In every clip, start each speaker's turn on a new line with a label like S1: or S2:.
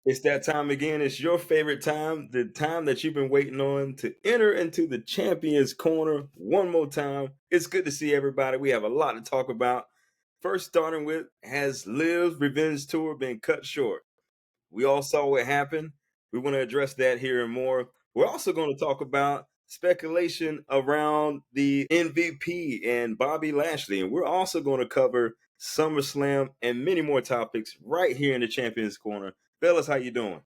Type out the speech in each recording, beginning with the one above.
S1: It's that time again. It's your favorite time, the time that you've been waiting on to enter into the Champions Corner one more time. It's good to see everybody. We have a lot to talk about. First, starting with, has Liv's revenge tour been cut short? We all saw what happened. We want to address that here and more. We're also going to talk about speculation around the MVP and Bobby Lashley. And we're also going to cover SummerSlam and many more topics right here in the Champions Corner. Fellas, how you doing?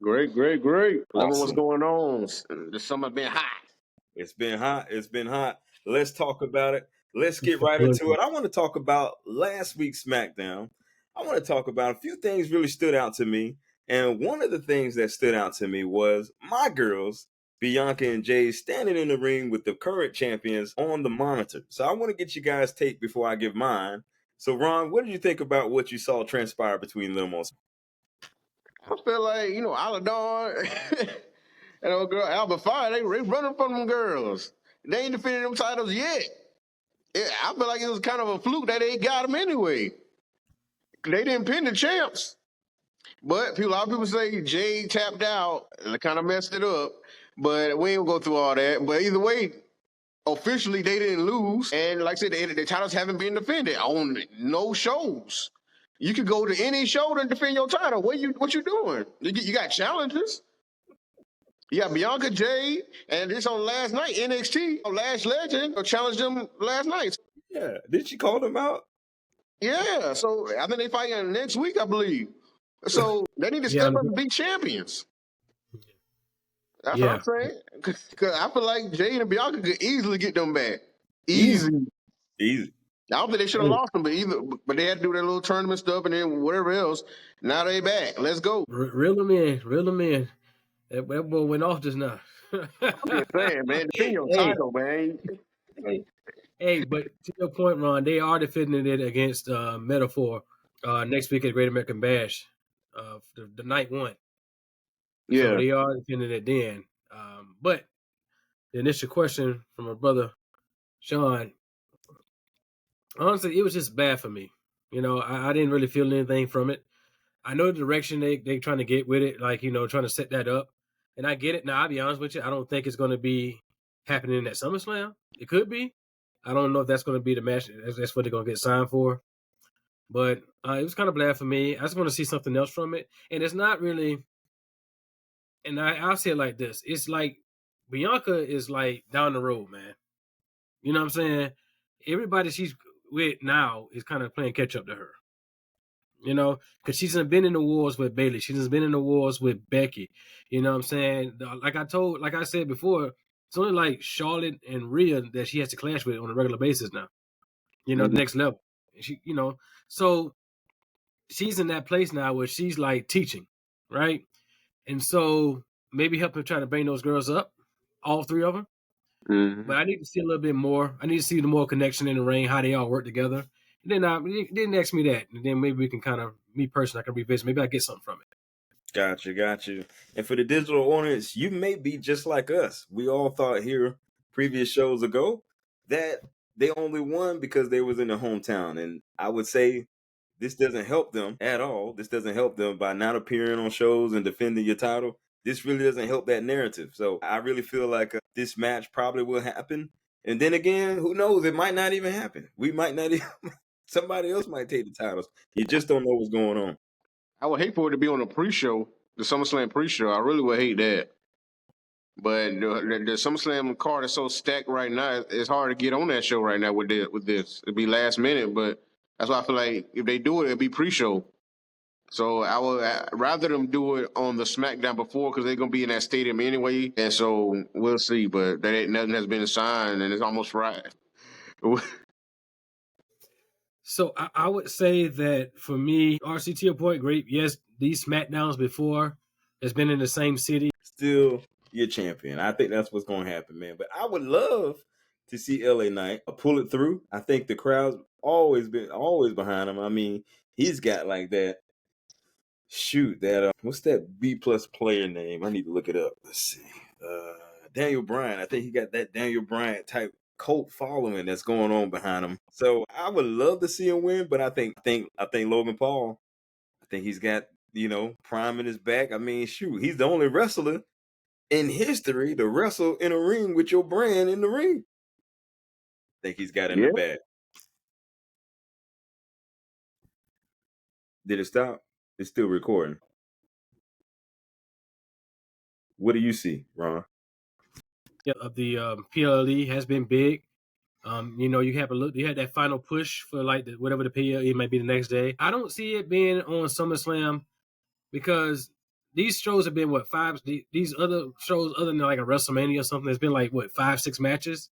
S2: Great. Let me know what's
S1: Awesome.
S2: going on. The summer been hot.
S1: It's been hot. It's been hot. Let's talk about it. Let's get right into it. I want to talk about last week's SmackDown. I want to talk about a few things really stood out to me. And one of the things that stood out to me was my girls, Bianca and Jade, standing in the ring with the current champions on the monitor. So I want to get you guys' take before I give mine. So, Ron, what did you think about what you saw transpire between them on?
S2: I feel like, Aladon and old girl Alba Fire, they running from them girls. They ain't defended them titles yet. I feel like it was kind of a fluke that they got them anyway. They didn't pin the champs. But a lot of people say Jade tapped out and kind of messed it up. But we ain't gonna go through all that. But either way, officially they didn't lose. And like I said, the titles haven't been defended on no shows. You could go to any show to defend your title. What you doing? You got challenges. You got Bianca, Jade, and this on last night, NXT, Last Legend challenged them last night.
S1: Yeah, did she call them out?
S2: Yeah, so I think they fighting next week, I believe. So they need to step up and be champions. That's what I'm saying. Because I feel like Jade and Bianca could easily get them back. Easy. I don't think they should have lost them, but they had to do their little tournament stuff and then whatever else. Now they back. Let's go.
S3: Reel them in. That boy went off just now.
S2: I'm just saying, man. Defend your title, man.
S3: Hey, but to your point, Ron, they are defending it against Metaphor next week at Great American Bash, the night one.
S2: Yeah.
S3: So they are defending it then. But the initial question from my brother, Sean, honestly, it was just bad for me. I didn't really feel anything from it. I know the direction they're trying to get with it, like, trying to set that up. And I get it. Now, I'll be honest with you, I don't think it's going to be happening at SummerSlam. It could be. I don't know if that's going to be the match. That's what they're going to get signed for. But it was kind of bad for me. I just want to see something else from it. And it's not really, and I'll say it like this. It's like Bianca is like down the road, man. You know what I'm saying? Everybody she's with now is kind of playing catch up to her. Because she's been in the wars with Bayley. She's been in the wars with Becky. You know what I'm saying? Like I said before, it's only like Charlotte and Rhea that she has to clash with on a regular basis now. The next level. So she's in that place now where she's like teaching, right? And so maybe help her try to bring those girls up, all three of them. Mm-hmm. But I need to see a little bit more. I need to see the more connection in the ring, how they all work together. And then didn't ask me that. And then maybe we can kind of, me personally, I can revisit. Maybe I get something from it.
S1: Got you. And for the digital audience, you may be just like us. We all thought here previous shows ago that they only won because they was in their hometown. And I would say this doesn't help them at all. This doesn't help them by not appearing on shows and defending your title. This really doesn't help that narrative. So I really feel like this match probably will happen. And then again, who knows? It might not even happen. We might not even... Somebody else might take the titles. You just don't know what's going on.
S2: I would hate for it to be on a pre-show, the SummerSlam pre-show. I really would hate that. But the SummerSlam card is so stacked right now. It's hard to get on that show right now with this. It'd be last minute, but that's why I feel like if they do it, it'd be pre-show. So I would rather them do it on the SmackDown before because they're gonna be in that stadium anyway. And so we'll see. But nothing has been signed, and it's almost Friday.
S3: So I would say that for me, RC, to your point, great. Yes, these SmackDowns before has been in the same city.
S1: Still your champion. I think that's what's going to happen, man. But I would love to see LA Knight pull it through. I think the crowd's always behind him. I mean, he's got like that. Shoot, that what's that B+ player name? I need to look it up. Let's see. Daniel Bryan. I think he got that Daniel Bryan type cult following that's going on behind him. So I would love to see him win, but I think Logan Paul, I think he's got priming his back. I mean, shoot, he's the only wrestler in history to wrestle in a ring with your brand in the ring. Think he's got in the bag. Did it stop? It's still recording. What do you see, Ron?
S3: Yeah, the PLE has been big. You had that final push for like whatever the PLE might be the next day. I don't see it being on SummerSlam because these shows have been these other shows other than like a WrestleMania or something. It's been like 5-6 matches,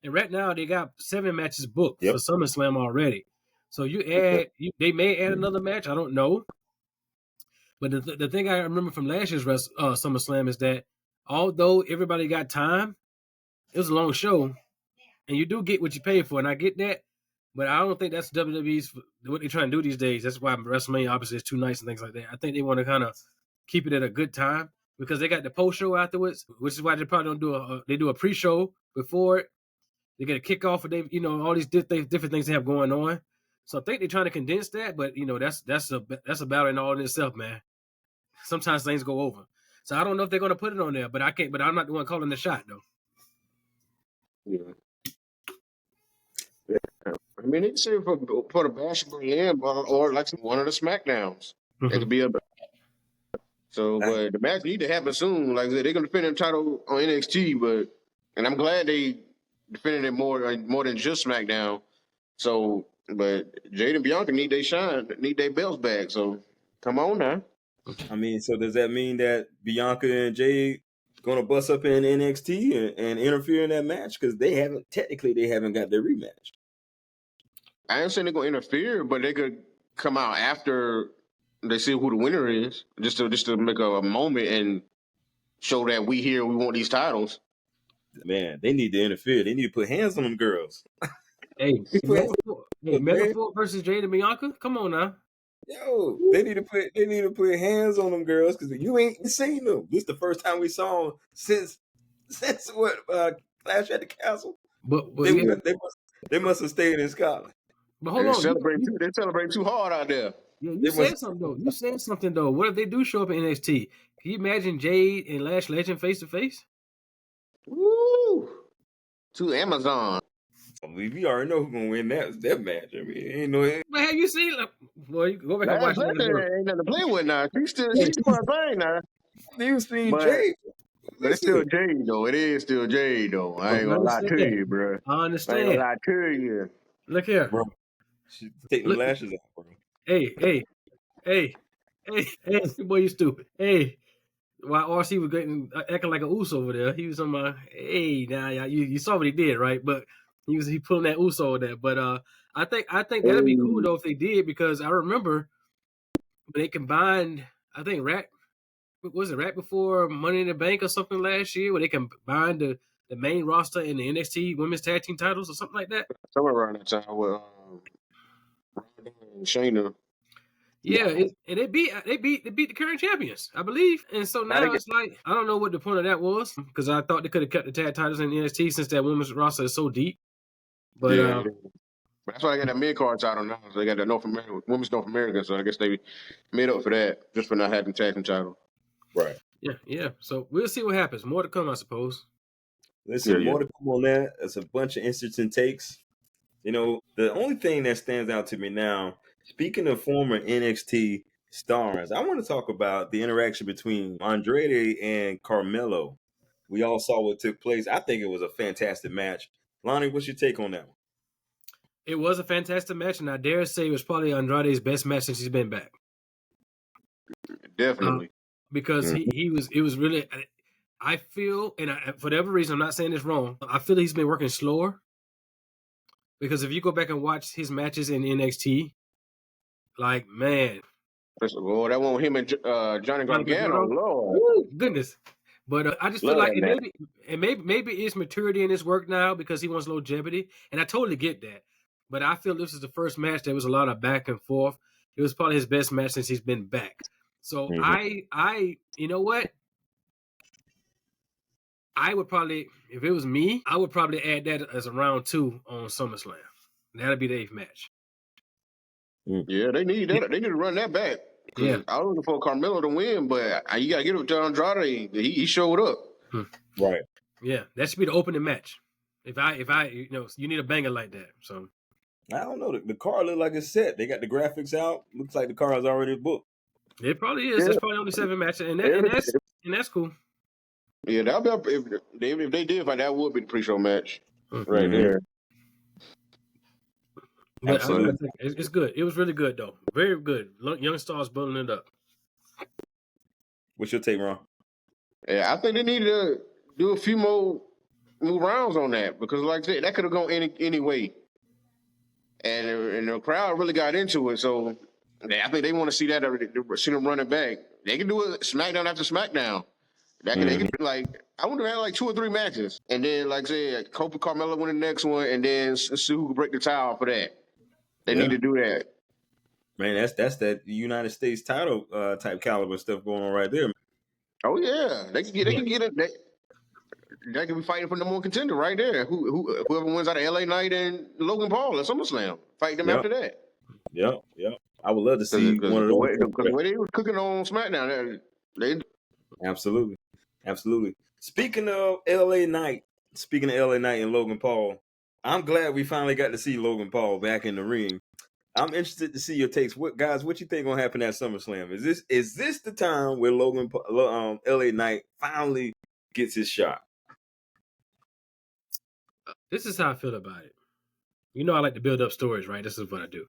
S3: and right now they got 7 matches booked for SummerSlam already. So they may add another match. I don't know. But the thing I remember from last year's SummerSlam is that although everybody got time, it was a long show, and you do get what you pay for, and I get that. But I don't think that's WWE's what they're trying to do these days. That's why WrestleMania obviously is 2 nights and things like that. I think they want to kind of keep it at a good time because they got the post show afterwards, which is why they probably don't do a pre-show before it. They get a kickoff, and all these different things they have going on. So I think they're trying to condense that, but that's a battle in all in itself, man. Sometimes things go over, so I don't know if they're going to put it on there, but I can't. But I'm not the one calling the shot, though.
S2: Yeah. I mean, they say for the Bash Berlin or like one of the Smackdowns, it could be a. So, but the match need to happen soon. Like I said, they're going to defend the title on NXT, and I'm glad they defended it more than just SmackDown. So, but Jade and Bianca need their belts back. So, come on now.
S1: I mean, so does that mean that Bianca and Jade gonna bust up in NXT and interfere in that match? Because they haven't got their rematch.
S2: I ain't saying they're gonna interfere, but they could come out after they see who the winner is, just to make a moment and show that we want these titles.
S1: Man, they need to interfere. They need to put hands on them girls.
S3: Hey, Metaphor versus Jade and Bianca. Come on now.
S1: Yo, they need to put hands on them girls because you ain't seen them. This is the first time we saw them since Clash at the Castle.
S3: But
S1: they must have stayed in Scotland.
S3: But hold on,
S2: they celebrate too hard out there.
S3: Yeah, you said something though. What if they do show up in NXT? Can you imagine Jade and Lash Legend face to face?
S2: Woo! To Amazon.
S1: We already know who's gonna win that match. I mean, ain't no.
S3: But have you seen? Boy, you go back and watch
S2: that. Ain't nothing to play with now. She's doing her thing now.
S1: You seen Jade?
S2: But it's still Jade though. It is still Jade though. I ain't gonna lie to you, bro.
S3: I understand.
S2: I ain't gonna lie to you.
S3: Look here,
S1: bro. Take the lashes off, bro.
S3: Hey, boy, you stupid. Hey, while RC was acting like a Uso over there, he was on my. Hey, now you saw what he did, right? But he pulling that Uso over there. But I think that'd be cool though if they did, because I remember when they combined. I think right before Money in the Bank or something last year, where they combined the main roster and the NXT Women's Tag Team titles or something like that.
S2: Somewhere around that time with Shayna.
S3: Yeah, and they beat the current champions, I believe. And so now it's like, I don't know what the point of that was, because I thought they could have kept the tag titles in the NXT since that women's roster is so deep. But
S2: that's why they got that mid-card title now. So they got that Women's North American, so I guess they made up for that just for not having tag team title.
S1: Right.
S3: Yeah. So we'll see what happens. More to come, I suppose.
S1: Listen, more to come on that. It's a bunch of inserts and takes. The only thing that stands out to me now, speaking of former NXT stars, I want to talk about the interaction between Andrade and Carmelo. We all saw what took place. I think it was a fantastic match. Lonnie, what's your take on that one?
S3: It was a fantastic match, and I dare say it was probably Andrade's best match since he's been back.
S2: Definitely.
S3: Because it was really, I feel, and for whatever reason, I'm not saying this wrong, I feel he's been working slower. Because if you go back and watch his matches in NXT, like, man.
S2: Well, that one with him and Johnny Gargano, Lord.
S3: Ooh, goodness. But I just feel like maybe it's maturity in his work now because he wants longevity. And I totally get that. But I feel this is the first match that was a lot of back and forth. It was probably his best match since he's been back. So I you know what? I would probably, if it was me, I would probably add that as a round 2 on SummerSlam. That'd be the 8th match.
S2: Yeah, they need that. They need to run that back.
S3: Yeah.
S2: I was looking for Carmelo to win, but you got to get it to Andrade. He showed up.
S1: Right.
S3: Yeah, that should be the opening match. If I, you need a banger like that. So
S1: I don't know. The card look like it's set. They got the graphics out. Looks like the card is already booked.
S3: it probably is.
S2: Yeah.
S3: It's probably only 7 matches, and that's cool.
S2: Yeah, that'll be if they did fight, that would be the pre-show match right
S1: Mhm.
S2: there.
S3: But
S1: Absolutely.
S3: I think it's good. It was really good though. Very good. Young stars building it up.
S1: What's your take, Ron?
S2: Yeah, I think they need to do a few more rounds on that because, like I said, that could have gone any way, and the crowd really got into it. So I think they want to see that, see them running back. They can do it SmackDown after SmackDown. They can I wonder if they had like 2 or 3 matches, and then like I said, hope Carmelo win the next one, and then see who can break the tie for that. They need to do that.
S1: Man, that's that United States title type caliber stuff going on right there.
S2: Oh yeah, they can get it. They can be fighting for number 1 contender right there. Whoever wins out of LA Knight and Logan Paul at SummerSlam, fight them after that.
S1: Yep. I would love to see one of those.
S2: Because the way they were cooking on SmackDown, they
S1: Absolutely. Speaking of LA Knight and Logan Paul, I'm glad we finally got to see Logan Paul back in the ring. I'm interested to see your takes. What you think gonna happen at SummerSlam? Is this the time where LA Knight finally gets his shot?
S3: This is how I feel about it. You know, I like to build up stories, right? This is what I do.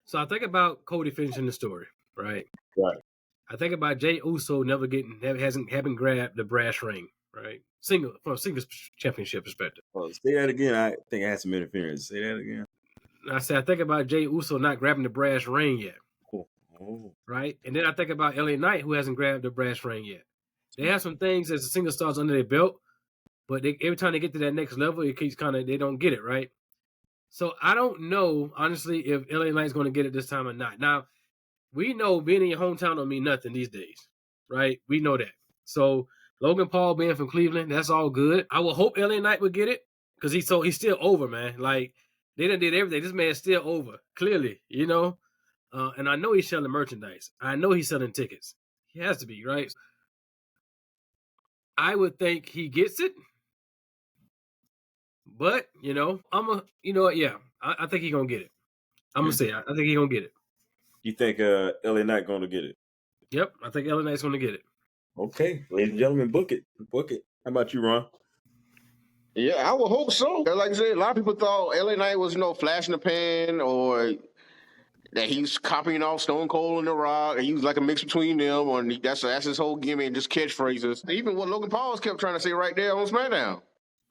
S3: So I think about Cody finishing the story, right?
S1: Right.
S3: I think about Jey Uso haven't grabbed the brass ring, right? From a singles championship perspective.
S1: Say that again. I think I had some interference. Say that again.
S3: I think about Jey Uso not grabbing the brass ring yet.
S1: Oh.
S3: Right? And then I think about LA Knight, who hasn't grabbed the brass ring yet. They have some things as a single stars under their belt, but every time they get to that next level, it keeps they don't get it, right? So I don't know, honestly, if LA Knight's going to get it this time or not. Now, we know being in your hometown don't mean nothing these days, right? We know that. So Logan Paul being from Cleveland, that's all good. I would hope LA Knight would get it because he's still over, man. Like, they done did everything. This man's still over, clearly, you know? And I know he's selling merchandise. I know he's selling tickets. He has to be, right? I would think he gets it. But, I think he's going to get it. I'm going to say, I think he's going to get it.
S1: You think LA Knight going to get it?
S3: Yep, I think LA Knight's going to get it.
S1: Okay, ladies and gentlemen, book it. How about you, Ron?
S2: Yeah, I would hope so. Like I said, a lot of people thought LA Knight was, flash in the pan or that he's copying off Stone Cold and The Rock, and he was like a mix between them, or that's his whole gimmick, and just catchphrases. Even what Logan Paul kept trying to say right there on SmackDown.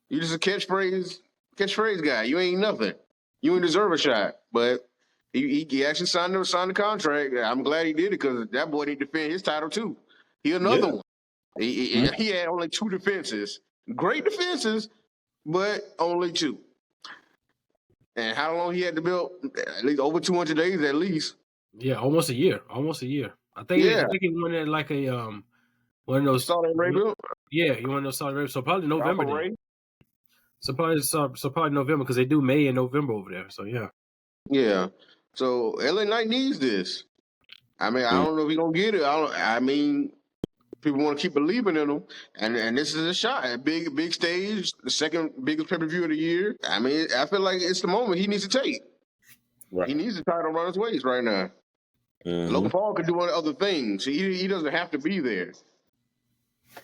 S2: You just a catchphrase guy. You ain't nothing. You ain't deserve a shot. But he actually signed the contract. I'm glad he did it because that boy didn't defend his title too. He another one. He had only 2 defenses. Great defenses, but only 2. And how long he had to build? At least over 200 days, at least.
S3: Yeah, almost a year. I think he won it like a one of those
S2: Saudi Arabia.
S3: Yeah, he won those Saudi Arabia. So probably November. So probably November because they do May and November over there. So yeah.
S2: Yeah. So LA Knight needs this. I mean, I don't know if he's gonna get it. I mean, people want to keep believing in him, and this is a shot. A big stage, the second biggest pay-per-view of the year. I mean, I feel like it's the moment he needs to take. Right. He needs to try to run his waist right now. Mm-hmm. Logan Paul can do other things. He doesn't have to be there.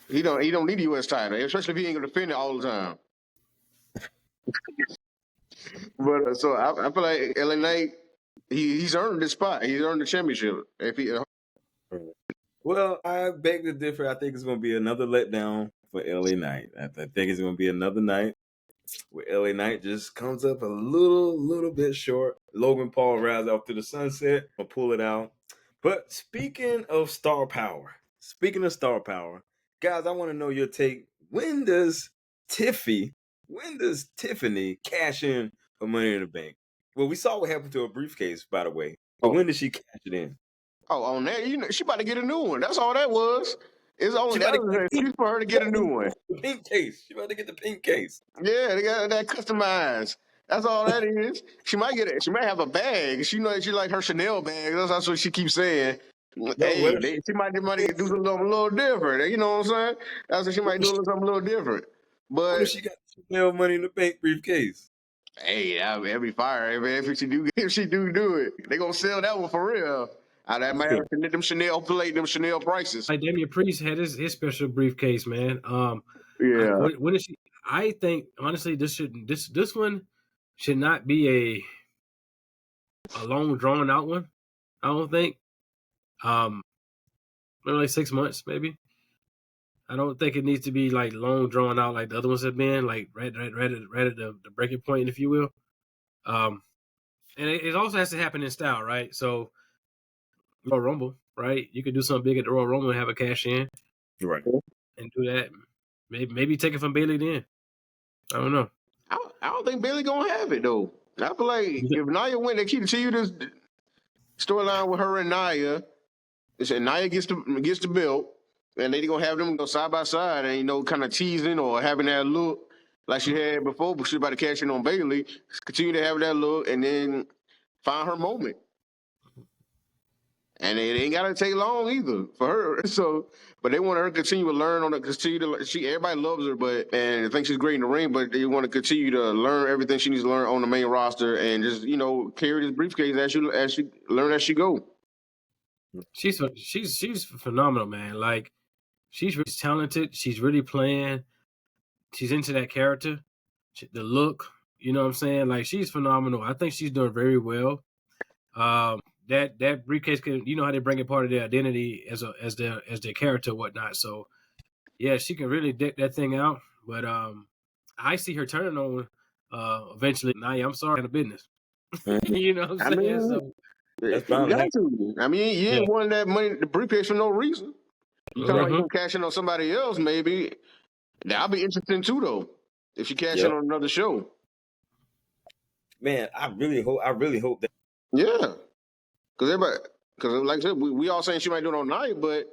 S2: He don't need a U.S. title, especially if he ain't gonna defend it all the time. But so I feel like LA Knight, he's earned this spot. He's earned the championship.
S1: Well, I beg to differ. I think it's going to be another letdown for LA Knight. I think it's going to be another night where LA Knight just comes up a little bit short. Logan Paul rides off to the sunset or pull it out. But speaking of star power, guys, I want to know your take. When does Tiffany cash in for Money in the Bank? Well, we saw what happened to her briefcase, by the way. But when did she cash it in?
S2: Oh, on that, she about to get a new one. That's all that was. It's only an excuse for her to get a new one.
S1: The pink case. She about to get the pink case.
S2: Yeah, they got that customized. That's all that is. She might get it. She might have a bag. She like her Chanel bag. That's what she keeps saying. Hey, she might do something a little different. You know what I'm saying? That's what she might do something a little different.
S1: What
S2: But
S1: if she got the Chanel Money in the Bank briefcase?
S2: hey, that'd be fire. If she do it, they gonna sell that one for real. That might have them Chanel prices.
S3: Like Damian Priest had his special briefcase, man.
S2: Yeah.
S3: When is she? I think honestly, this one should not be a long drawn out one. I don't think. Maybe like 6 months, maybe. I don't think it needs to be like long drawn out like the other ones have been, like right at the breaking point, if you will. And it also has to happen in style, right? So, Royal Rumble, right? You could do something big at the Royal Rumble and have a cash in,
S1: Right,
S3: and do that. Maybe take it from Bayley then. I don't know.
S2: I don't think Bayley gonna have it though. I feel like if Nia win, they continue this storyline with her and Nia. They said Nia gets the belt, and they gonna have them go side by side and kind of teasing or having that look like she had before, but she's about to cash in on Bayley. Continue to have that look, and then find her moment. And it ain't gotta take long either for her. So, but they want her to continue to learn everybody loves her, and thinks she's great in the ring, but they want to continue to learn everything she needs to learn on the main roster, and just carry this briefcase as she learn as she go.
S3: She's phenomenal, man. Like, she's really talented. She's really playing. She's into that character, the look. You know what I'm saying? Like, she's phenomenal. I think she's doing very well. That briefcase can, how they bring it part of their identity as their character and whatnot. So yeah, she can really deck that thing out. But I see her turning on eventually. Nia, I'm sorry, in the business. You know what I'm saying? So
S2: that's you got to. I mean, you ain't won that money, the briefcase, for no reason. You talking about you gonna cash in on somebody else, maybe. That'll be interesting too, though. If she cash in on another show.
S1: Man, I really hope that.
S2: Yeah. Because like I said, we all saying she might do it on Nia, but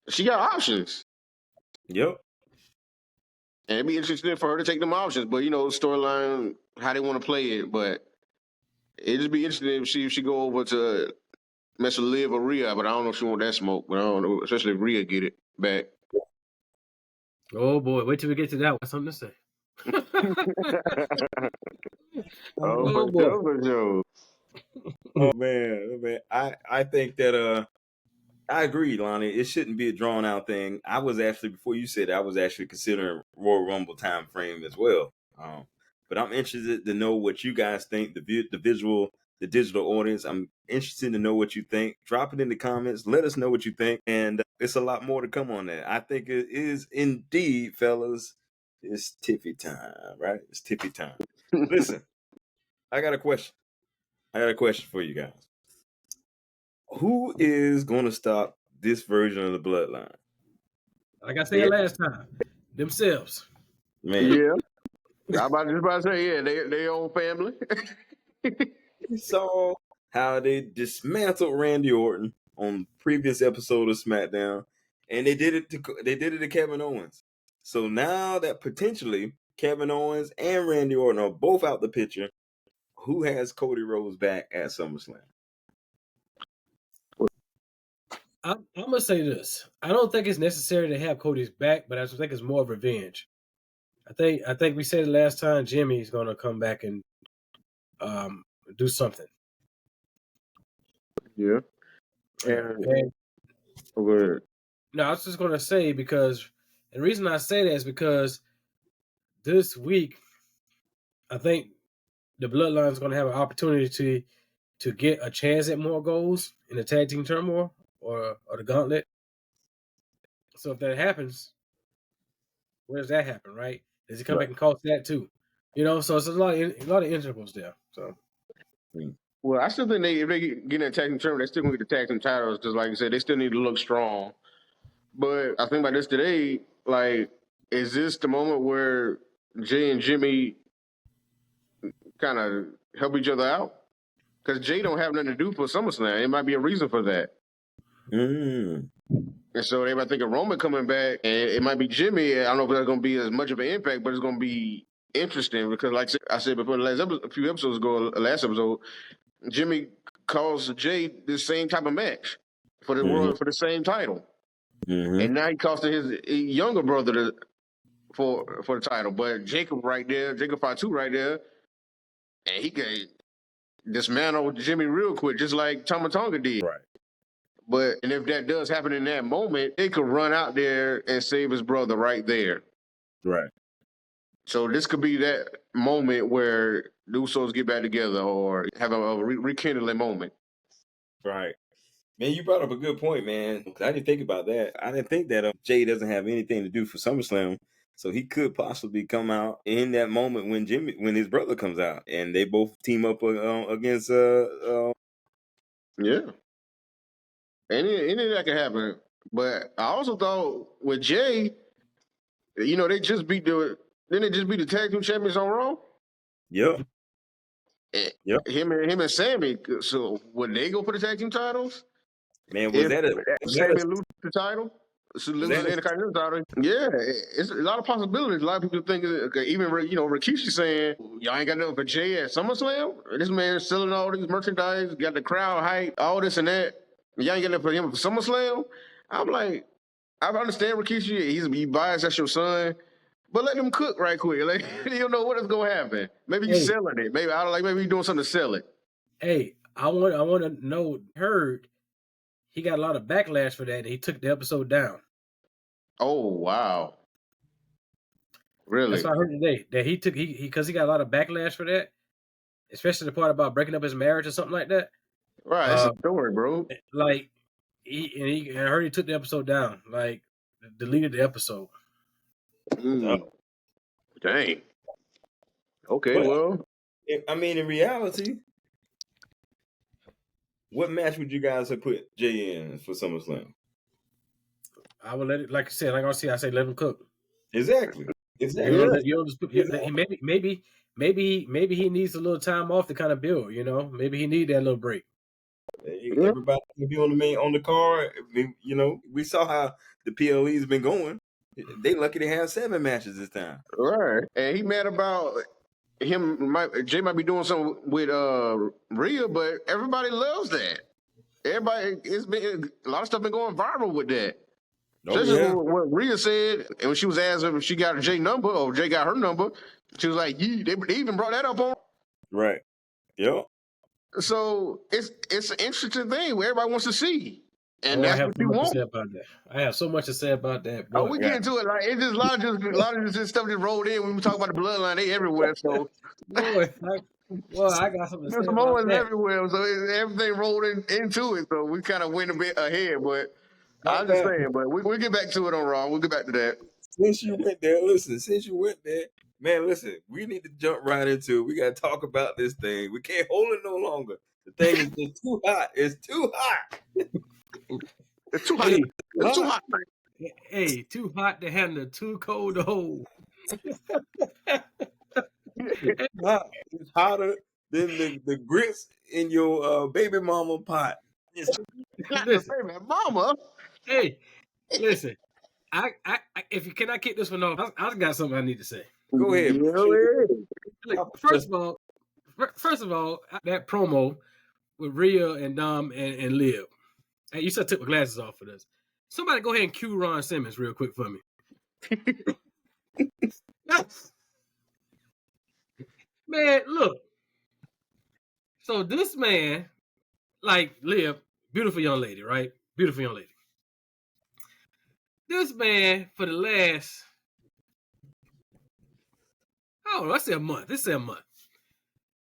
S2: she got options.
S1: Yep.
S2: And it'd be interesting for her to take them options, but storyline, how they want to play it. But it'd just be interesting if she go over to mess with Liv or Rhea, but I don't know if she want that smoke. But I don't know, especially if Rhea get it back.
S3: Oh boy, wait till we get to that one. Something to say.
S2: Oh boy.
S1: Oh man. I think that I agree, Lonnie. It shouldn't be a drawn out thing. I was actually, before you said it, I was actually considering Royal Rumble time frame as well. But I'm interested to know what you guys think, the visual, the digital audience. I'm interested to know what you think. Drop it in the comments. Let us know what you think. And it's a lot more to come on that. I think it is indeed, fellas. It's Tiffy time, right? It's Tiffy time. Listen, I got a question. For you guys. Who is going to stop this version of the Bloodline?
S3: Like I said last time, themselves.
S2: Man. Yeah. I'm about to say, they own family.
S1: We saw how they dismantled Randy Orton on previous episode of SmackDown, and they did it to Kevin Owens. So now that potentially Kevin Owens and Randy Orton are both out the picture, who has Cody Rhodes back at SummerSlam?
S3: I'm gonna say this. I don't think it's necessary to have Cody's back, but I think it's more of revenge. I think we said last time Jimmy's gonna come back and do something.
S2: Yeah.
S3: And no, I was just gonna say, because the reason I say that is because this week I think the Bloodline is gonna have an opportunity to get a chance at more goals in the tag team turmoil or the gauntlet. So if that happens, where does that happen, right? Does he come back and cost that too? So it's a lot of intervals there. So,
S2: well, I still think if they get in tag team tournament, they still gonna get the tag team titles, because like I said, they still need to look strong. But I think about this today, like, is this the moment where Jay and Jimmy kind of help each other out? Because Jay don't have nothing to do for SummerSlam. It might be a reason for that. And so they might think of Roman coming back, and it might be Jimmy. I don't know if that's going to be as much of an impact, but it's going to be interesting, because like I said before, a few episodes ago, last episode, Jimmy calls Jay this same type of match. for the world for the same title. And now he costing his younger brother for the title. But Jacob Fatu right there, and he can dismantle Jimmy real quick, just like Tama Tonga did.
S1: Right.
S2: But and if that does happen in that moment, they could run out there and save his brother right there.
S1: Right.
S2: So this could be that moment where the Usos get back together or have a rekindling moment.
S1: Right. Man, you brought up a good point, man. I didn't think about that. I didn't think that Jay doesn't have anything to do for SummerSlam. So he could possibly come out in that moment when his brother comes out, and they both team up against
S2: Yeah. Any of that could happen. But I also thought with Jay, they just beat the tag team champions on Raw.
S1: Yep.
S2: Yep. Him and Sammy. So would they go for the tag team titles?
S1: Man, was that
S2: Sammy lose the title? So lose the Intercontinental title. Yeah, it's a lot of possibilities. A lot of people think, even Rikishi saying, y'all ain't got nothing for Jay at SummerSlam. This man's selling all these merchandise, got the crowd hype, all this and that. Y'all ain't got nothing for him for SummerSlam. I'm like, I understand Rikishi. He biased. That's your son. But let him cook right quick. Like, you don't know what is going to happen. Maybe he's selling it. Maybe he's doing something to sell it.
S3: Hey, I want to know. Heard he got a lot of backlash for that. And he took the episode down.
S2: Oh wow! Really?
S3: That's what I heard today. That because he got a lot of backlash for that, especially the part about breaking up his marriage or something like that.
S2: Right, that's a story, bro.
S3: Like I heard he took the episode down. Like deleted the episode.
S2: Dang. Okay, well,
S1: I mean, in reality, what match would you guys have put Jay in for SummerSlam?
S3: I would let it, like I said, I say let him cook.
S1: Exactly.
S3: Maybe he needs a little time off to kind of build. Maybe he need that little break.
S1: Everybody can be on the card. We saw how the PLE's been going. They lucky to have 7 matches this time.
S2: Right. And he mad about him. Jay might be doing something with Rhea, but everybody loves that. It's been a lot of stuff been going viral with that. What Rhea said, and when she was asked if she got Jay number or Jay got her number, she was like, they even brought that up on.
S1: Right. Yep.
S2: So it's an interesting thing where everybody wants to see. And that's what you want.
S3: I have so much to say about that.
S2: Boy. We get into it. Like it's just a lot of this stuff just rolled in when we talk about the bloodline. They everywhere. So
S3: I got something to say
S2: about that. Everywhere. So everything rolled into it. So we kind of went a bit ahead, but I'm just saying. But we'll get back to it on Raw. We'll get back to that.
S1: Since you went there, man, listen, we need to jump right into it. We got to talk about this thing. We can't hold it no longer. The thing is just too hot. It's too hot.
S2: It's too hot. It's too hot.
S3: Hey, too hot to handle, too cold to hold.
S1: It's hotter than the grits in your baby mama pot.
S2: Not the baby mama.
S3: Hey, listen. If you cannot kick this one off, I got something I need to say.
S1: Go ahead.
S3: Look, first of all, that promo with Rhea and Dom and Liv. Hey, you said I took my glasses off for this. Somebody go ahead and cue Ron Simmons real quick for me. Man, look. So this man, like Liv, beautiful young lady, right? Beautiful young lady. This man, for the last, let's say a month. This is a month.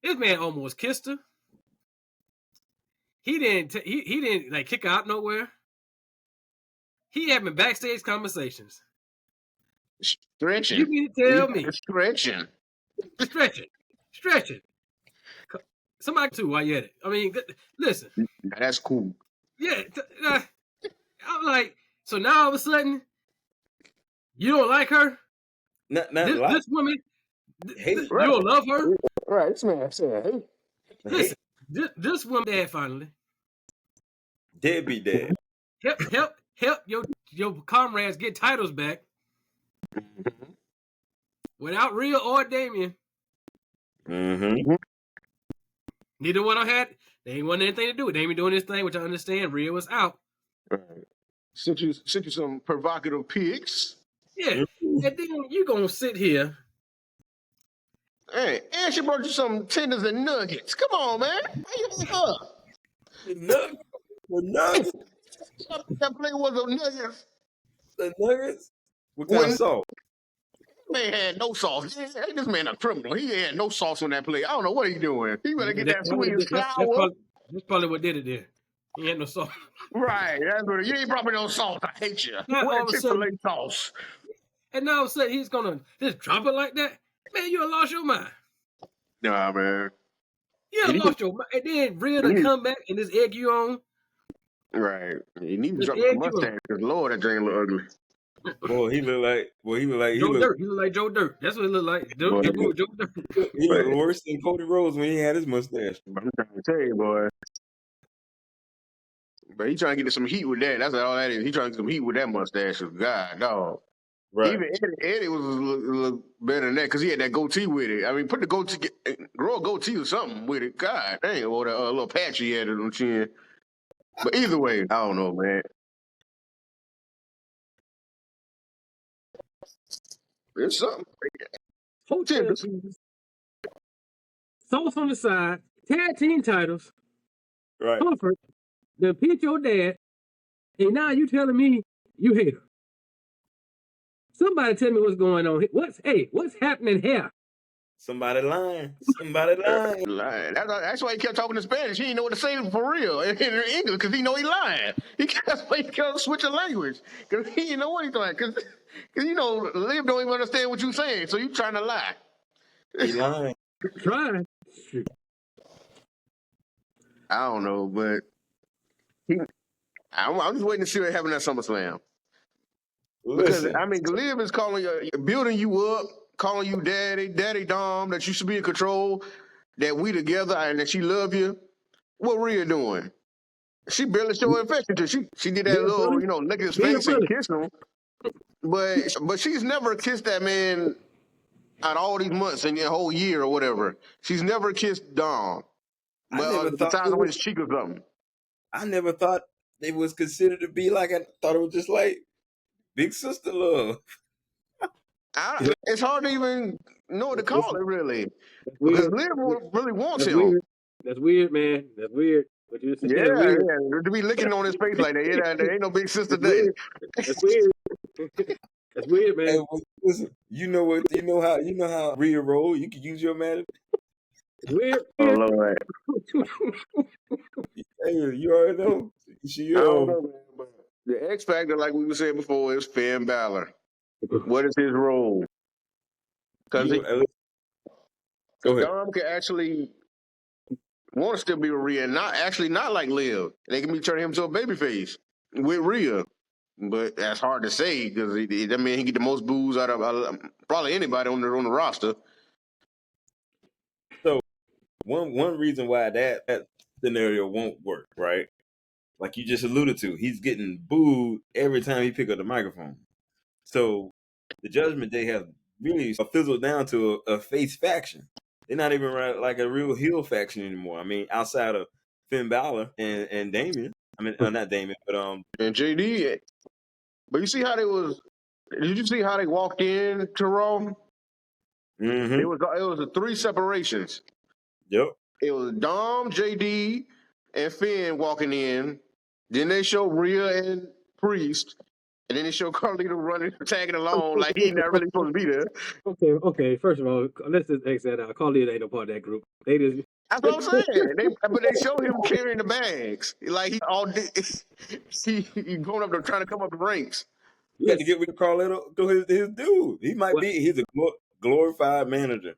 S3: This man almost kissed her. He didn't like kick her out nowhere. He having backstage conversations.
S2: Stretching.
S3: You mean to tell me?
S2: Stretching.
S3: Somebody too while you at it. I mean, listen.
S2: That's cool.
S3: Yeah. I'm like, so now all of a sudden, you don't like her? This woman, you don't love her?
S2: Right, this man said,
S3: listen, this woman dead finally.
S1: Dead be dead.
S3: Help your comrades get titles back. Without Rhea or Damien.
S1: Mm-hmm.
S3: Neither one of them had. They ain't want anything to do with Damien doing this thing, which I understand. Rhea was out.
S2: Right. Sent you some provocative pics.
S3: Yeah. And then you gonna sit here.
S2: Hey, and she brought you some tenders and nuggets. Come on, man. How you like her?
S1: The nuggets.
S2: That play was a nuggets.
S1: The nuggets. What kind of sauce?
S2: Man had no sauce. Hey, this man a criminal. He had no sauce on that plate. I don't know what he doing. He better get that sweet and sour.
S3: That's probably what did it there. He had no sauce.
S2: Right. That's what you ain't brought me no sauce. I hate you. What Chick-fil-A sauce?
S3: And now all of a sudden he's gonna just drop it like that. Man, you done lost your mind.
S2: Nah, man.
S3: You done lost your mind. And then Rhea to come back and just egg you on.
S2: Right. He needs to drop the mustache because Lord, that thing look ugly.
S1: Boy, he look like
S3: Joe Dirt. He look like Joe Dirt. That's what it look like. Joe Dirt.
S1: He look worse than Cody Rhodes when he had his mustache.
S2: I'm trying to tell you, boy. But he trying to get some heat with that. That's all that is. He trying to get some heat with that mustache. God, dog. Right. Even Eddie was a little better than that because he had that goatee with it. I mean, put the goatee, grow a goatee or something with it. God dang, or the little patch he had on the chin. But either way, I don't know, man. It's something.
S3: Hotel sauce on the side, tag team titles,
S1: right?
S3: Comfort, then pitch your dad, and now you telling me you hate her. Somebody tell me what's going on. What's happening here?
S1: Somebody lying. Somebody lying.
S2: That's why he kept talking in Spanish. He didn't know what to say for real in English because he know he lying. That's why he kept switching language because he didn't know what he's doing. Because you know, Liv don't even understand what you're saying, so you trying to lie.
S1: He lying.
S3: Trying.
S2: I don't know, but I'm just waiting to see what happens at SummerSlam. Because I mean, Liv is calling you, building you up, calling you daddy Dom, that you should be in control, that we together, and that she love you. What Rhea doing? She barely showed affection to. She did that little, lick his face and kiss him. But she's never kissed that man out all these months and a whole year or whatever. She's never kissed Dom. But besides on his cheek or something.
S1: I never thought it was considered to be like. I thought it was just like big sister love.
S2: It's hard to even know what to call it, really. Because Liv really wants him.
S3: Weird. That's weird, man. That's weird. What you said,
S2: yeah. To be licking on his face like that, there ain't no big sister there.
S3: That's weird. That's weird, man.
S1: Hey, listen, you know how Rhea roll. You can use your man.
S3: It's weird.
S2: Oh Lord.
S1: Hey, you already know.
S2: I don't know, man, but the X Factor, like we were saying before, is Finn Balor. What is his role? Because Dom can actually want to still be with Rhea, not like Liv. They can be turning him to a babyface with Rhea. But that's hard to say because that means he get the most boos out of probably anybody on the roster.
S1: So one reason why that scenario won't work, right? Like you just alluded to, he's getting booed every time he pick up the microphone. So the Judgment Day have really fizzled down to a face faction. They're not even like a real heel faction anymore. I mean, outside of Finn Balor and Damien. I mean, not Damien, but
S2: and JD. But you see how did you see how they walked in to Raw?
S1: Mm-hmm.
S2: It was the 3 separations.
S1: Yep. It
S2: was Dom, JD, and Finn walking in. Then they show Rhea and Priest. And then they show Carlito running, tagging along like he's not really supposed to be there.
S3: Okay. First of all, let's just X that out. Carlito ain't no part of that group.
S2: That's what I'm saying. But they show him carrying the bags. Like he going up there trying to come up the ranks.
S1: You got to get rid of Carlito to his dude. He might be. He's a glorified manager.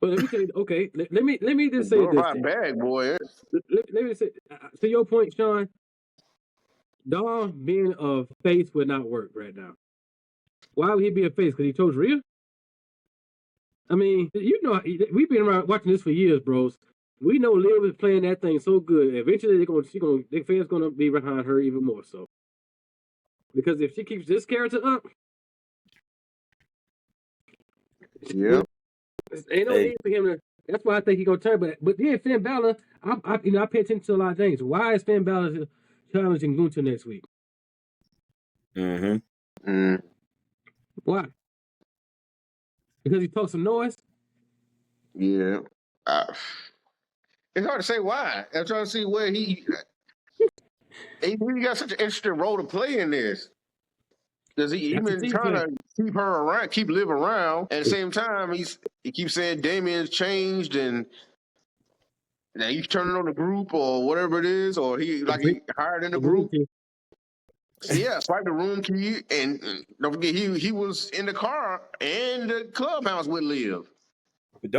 S3: But let me tell you. Okay, let me just say
S2: glorified this. Bag boy.
S3: Let me say to your point, Sean. Dom being a face would not work right now. Why would he be a face? Because he chose Rhea? I mean, we've been around watching this for years, bros. We know Liv is playing that thing so good. Eventually, the fans gonna be behind her even more so. Because if she keeps this character up,
S2: yeah,
S3: ain't no need for him to. That's why I think he's gonna turn. But then Finn Balor, I pay attention to a lot of things. Why is Finn Balor challenging Gunther next week?
S1: Mm-hmm.
S2: Mm.
S3: Why? Because he talks some noise?
S2: Yeah. It's hard to say why. I'm trying to see where he got such an interesting role to play in this. Because he
S3: That's a
S2: been
S3: team
S2: trying
S3: player.
S2: to keep her around, keep Liv around. At the same time, he keeps saying Damien's changed and now he's turning on the group or whatever it is, or he hired in the group. So yeah, fight the room key, and don't forget he was in the car and the clubhouse with Liv.
S1: But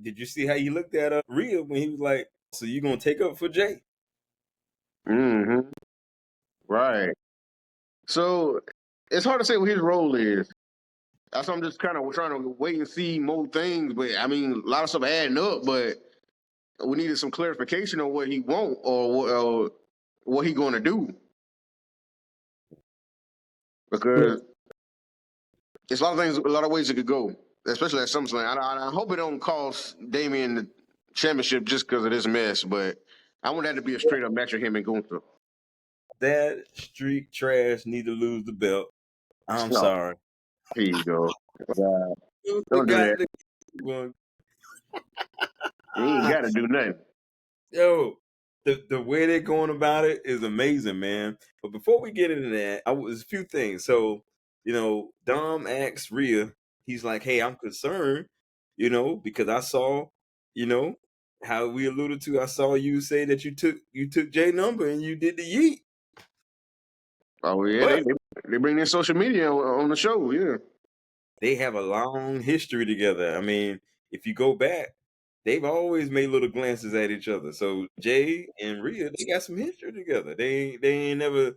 S1: did you see how he looked at Rhea when he was like, "So you gonna take up for Jay?"
S2: Mm-hmm. Right. So it's hard to say what his role is. That's why I'm just kind of trying to wait and see more things. But I mean, a lot of stuff adding up, but we needed some clarification on what he want or what he going to do. Because it's a lot of things, a lot of ways it could go, especially at SummerSlam. I hope it don't cost Damien the championship just because of this mess, but I want that to be a straight up match of him and Gunther.
S1: That street trash need to lose the belt. I'm sorry.
S2: Here you go. Don't do that. You ain't got to do nothing.
S1: Yo, the way they're going about it is amazing, man. But before we get into that, there's a few things. So, Dom asks Rhea, he's like, "Hey, I'm concerned, because I saw, how we alluded to. I saw you say that you took Jay number and you did the yeet."
S2: Oh yeah, they bring their social media on the show. Yeah,
S1: they have a long history together. I mean, if you go back, they've always made little glances at each other. So Jay and Rhea, they got some history together. They ain't never,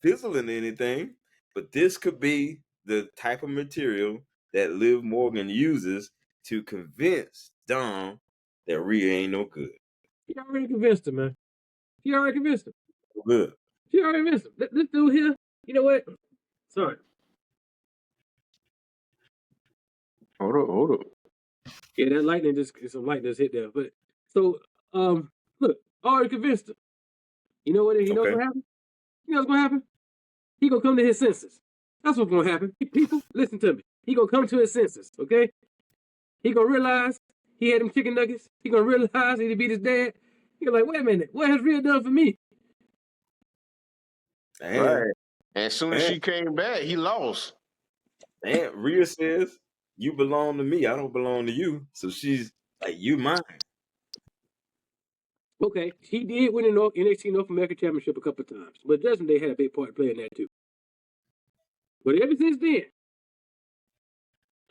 S1: fizzling anything. But this could be the type of material that Liv Morgan uses to convince Dom that Rhea ain't no good.
S3: He already convinced him, man. He already convinced him.
S1: Good.
S3: She already convinced him. This dude here, you know what? Sorry.
S2: Hold up.
S3: Yeah, that lightning some lightning just hit there. But so, look, already convinced him. You know what? You know what's gonna happen? You know what's gonna happen? He gonna come to his senses. That's what's gonna happen. People, listen to me. He gonna come to his senses. Okay? He gonna realize he had them chicken nuggets. He gonna realize he beat his dad. He gonna like, wait a minute, what has Rhea done for me?
S2: Right. And as soon as she came back, he lost.
S1: And Rhea says, "You belong to me. I don't belong to you." So she's like, "You mine."
S3: Okay, he did win the NXT North American Championship a couple of times, but Judgment Day had a big part to play in that too. But ever since then,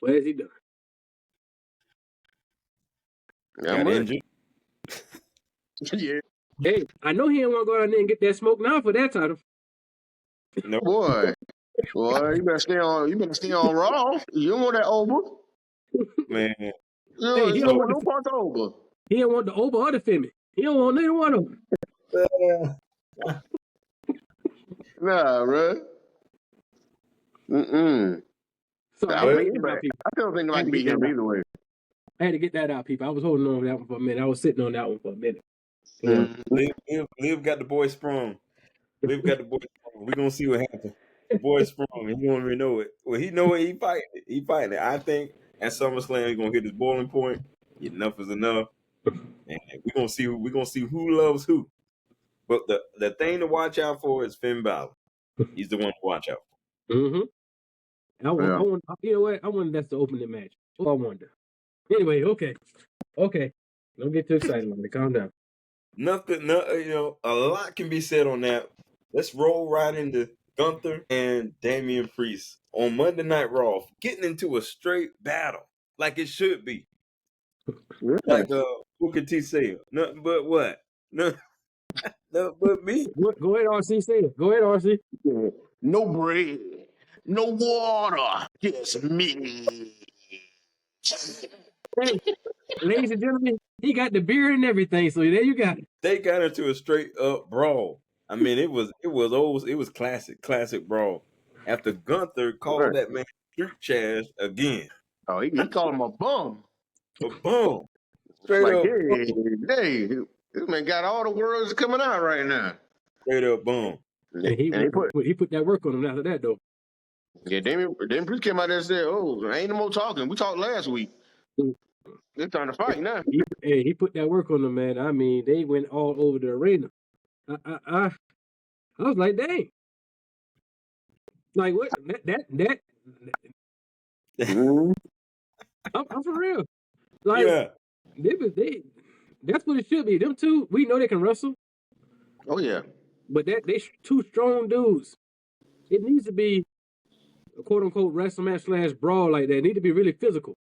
S3: what has he done?
S1: Got injured.
S2: Yeah.
S3: Hey, I know he didn't want to go out there and get that smoke now for that title.
S1: No.
S2: Boy, you better stay on. You better stay on Raw. You don't want that over.
S1: Man.
S2: You don't want no parts over.
S3: He don't want the over or the Femi. He don't want neither one of them.
S2: Nah, bro.
S3: So
S2: I don't think nobody beat him either way.
S3: I had to get that out, people. I was holding on to that one for a minute. I was sitting on that one for a minute.
S1: Liv got the boy sprung. We're gonna see what happens. The boy sprung. He don't even know it. Well, he know it. He fighting it. He fighting it. I think at SummerSlam he's gonna hit his boiling point. Enough is enough. And we're gonna see who loves who. But the thing to watch out for is Finn Balor. He's the one to watch out for.
S3: I want, you know what? I wanted that's the opening match. Oh, I wonder. Anyway, okay. Don't get too excited, man. Calm down.
S1: A lot can be said on that. Let's roll right into Gunther and Damian Priest on Monday Night Raw, getting into a straight battle like it should be.
S2: Yeah.
S1: Like Booker T said, nothing but what? Nothing but me.
S3: Go ahead, RC. Say it. Go ahead, RC.
S2: Yeah. No bread, no water, just me.
S3: Hey, ladies and gentlemen, he got the beard and everything. So there you got it.
S1: They got into a straight up brawl. I mean, it was classic brawl. After Gunther called that man street trash again.
S2: Oh, he called him a bum.
S1: A bum. Straight
S2: like,
S1: up.
S2: Hey, this man got all the words coming out right now.
S1: Straight up bum.
S3: And he put that work on him after that, though.
S2: Yeah, Damian Priest came out there and said, "Oh, ain't no more talking. We talked last week. They're trying to fight now."
S3: He put that work on them, man. I mean, they went all over the arena. I was like, dang. Like what? That. I'm for real. Like,
S1: yeah.
S3: They. That's what it should be. Them two, we know they can wrestle.
S2: Oh yeah.
S3: But they two strong dudes. It needs to be a quote-unquote wrestle match / brawl like that. It need to be really physical.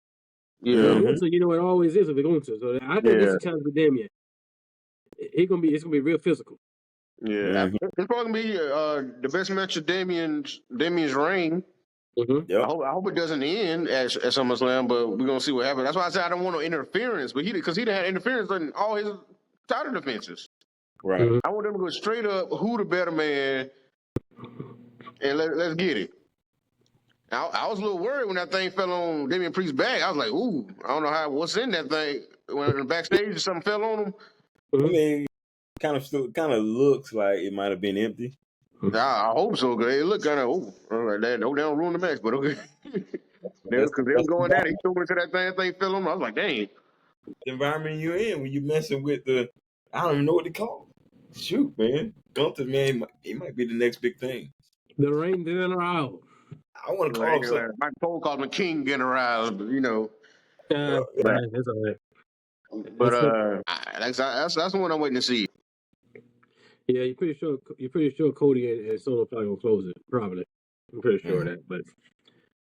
S2: Yeah.
S3: So you know it always is if they're going to. So I think this is a chance with Damien. It's gonna be real physical.
S2: Yeah. It's probably gonna be the best match of Damien's reign.
S3: Mm-hmm.
S1: Yep.
S2: I hope it doesn't end at SummerSlam, but we're gonna see what happens. That's why I said I don't want no interference, but because he done had interference in all his title defenses.
S1: Right.
S3: Mm-hmm.
S2: I want them to go straight up, who the better man, and let's get it. I was a little worried when that thing fell on Damian Priest's back. I was like, ooh, I don't know what's in that thing. When in the backstage something fell on him.
S1: I mean, kind of looks like it might have been empty.
S2: I hope so, because it looked kind of, like that. No, they don't ruin the match, but okay. Because they was going at it. He threw into that thing fell on him. I was like, dang.
S1: The environment you're in when you messing with I don't even know what they call it. Shoot, man. Gunther, man, he might be the next big thing.
S3: The reign general.
S1: I want to call him something.
S2: Mike Cole called him King General, but you know.
S3: That's all right.
S2: But that's the one I'm waiting to see.
S3: Yeah, you're pretty sure Cody and Solo probably gonna close it. Probably, I'm pretty sure of that. But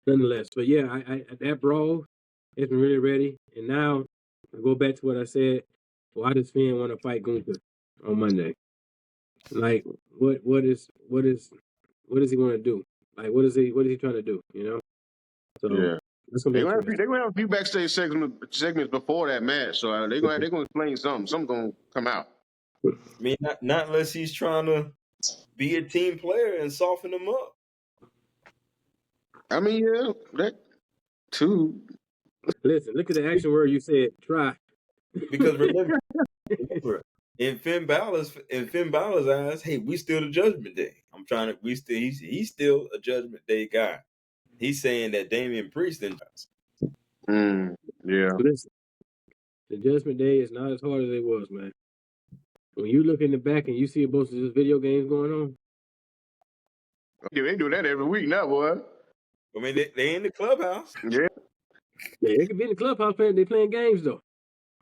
S3: nonetheless, but yeah, I that brawl has been really ready. And now I go back to what I said. Why does Finn want to fight Gunther on Monday? Like, what is he want to do? Like, what is he trying to do? You know? So
S2: yeah.
S3: They're
S2: gonna have a few backstage segments before that match, so they're gonna explain something. Something's gonna come out.
S1: I mean, not unless he's trying to be a team player and soften them up.
S2: I mean, yeah, that too.
S3: Listen, look at the action word you said. Try.
S1: Because remember, in Finn Balor's eyes, hey, we still the Judgment Day. He's still a Judgment Day guy. He's saying that Damian Priest didn't.
S2: Yeah.
S3: Listen, the Judgment Day is not as hard as it was, man. When you look in the back and you see a bunch of these video games going on.
S2: Yeah, they do that every week now, boy.
S1: I mean, they in the clubhouse.
S2: Yeah.
S3: Yeah, they could be in the clubhouse playing games though.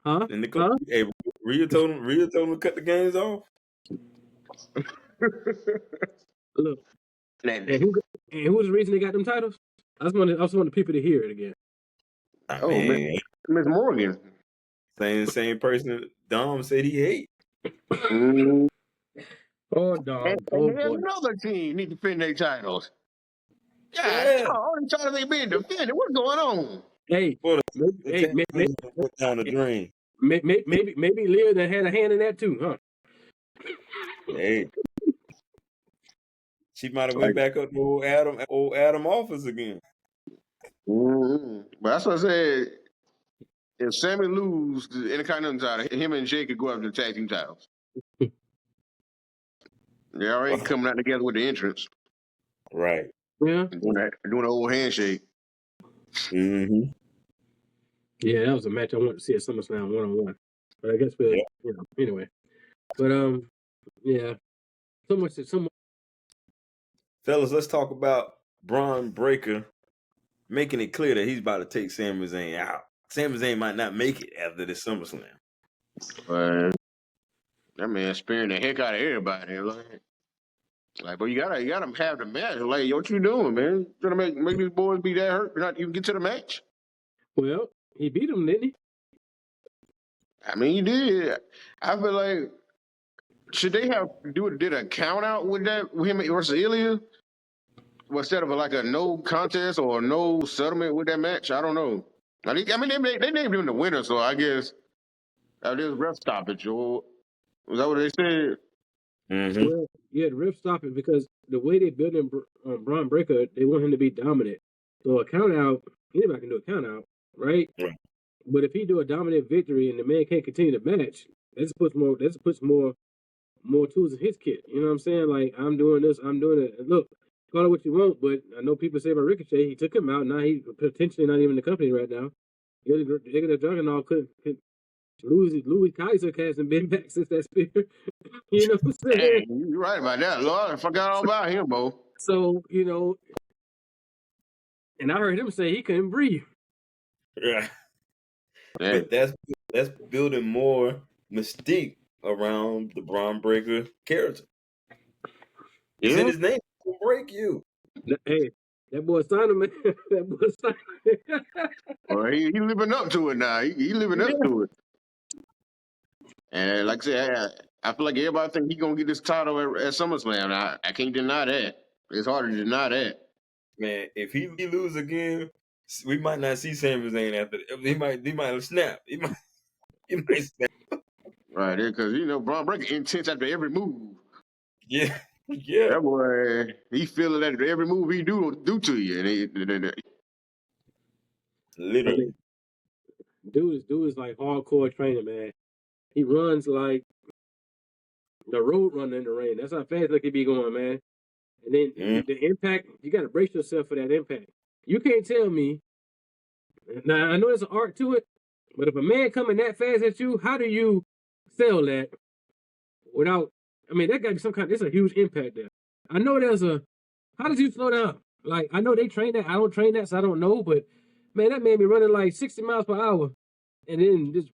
S3: Huh?
S1: In the club. Hey, Rhea told him to cut the games off.
S3: Look. And who was the reason they got them titles? I just want the people to hear it again.
S1: Man.
S2: Miss Morgan.
S1: Same person Dom said he hate.
S3: Oh, Dom.
S2: And there's another team need to defend their titles. Yeah. All the titles they being defended. What's going on?
S3: Hey,
S1: maybe down the drain.
S3: Maybe Liv that had a hand in that too, huh?
S1: Hey. She might have went back up to old Adam office again.
S2: But that's what I said. If Sammy lose the Intercontinental title, him and Jay could go after the tag team titles. They already coming out together with the entrance.
S1: Right.
S3: Yeah.
S2: Doing an old handshake.
S1: Mm-hmm.
S3: Yeah, that was a match I wanted to see at SummerSlam 1-on-1. But I guess anyway. But yeah. So much.
S1: Fellas, let's talk about Bron Breakker making it clear that he's about to take Sami Zayn out. Sami Zayn might not make it after this SummerSlam.
S2: That man sparing the heck out of everybody. But you gotta have the match. Like, what you doing, man? Trying to make these boys be that hurt, not even get to the match.
S3: Well, he beat him, didn't he?
S2: I mean, he did. I feel like should they have did a count out with him versus Ilya? Instead of like a no contest or no settlement with that match? I don't know. They named him the winner, so I guess there's ref stoppage. Or was that what they said?
S1: Mm-hmm.
S3: Well, yeah, the ref stoppage because the way they built him Bron Breakker, they want him to be dominant. So a count out, anybody can do a count out, right?
S1: Right.
S3: But if he do a dominant victory and the man can't continue the match, that puts more more tools in his kit. You know what I'm saying? Like, I'm doing this, I'm doing it. Look, call it what you want, but I know people say about Ricochet, he took him out. Now he potentially not even in the company right now. The Juggernaut couldn't Louis Kaiser hasn't been back since that spear. You know what I'm saying?
S2: Dang, you're right about that, Lord. I forgot all about him, Bo.
S3: So, you know, and I heard him say he couldn't breathe.
S1: Right.
S2: Dang.
S1: But that's building more mystique around the Bron Breakker character. He said his name will break you.
S3: Hey, that boy signed him. That boy signed him.
S2: Well, he living up to it now. He living up to it. And like I said, I feel like everybody think he gonna get this title at SummerSlam. I can't deny that. It's hard to deny that.
S1: Man, if he lose again, we might not see Sami Zayn after. He might snap. He might snap.
S2: Right there, because you know Bron Breakker intense after every move.
S1: Yeah, yeah.
S2: That boy, he feeling that every move he do to you, and
S1: Literally.
S3: Dude is like hardcore training, man. He runs like the road runner in the rain. That's how fast like he be going, man. And then the impact, you got to brace yourself for that impact. You can't tell me. Now I know there's an art to it, but if a man coming that fast at you, how do you sell that without? I mean, that got to be some kind. It's a huge impact there. I know there's a. How does you slow down? Like I know they train that. I don't train that, so I don't know. But man, that man be running like 60 miles per hour, and then just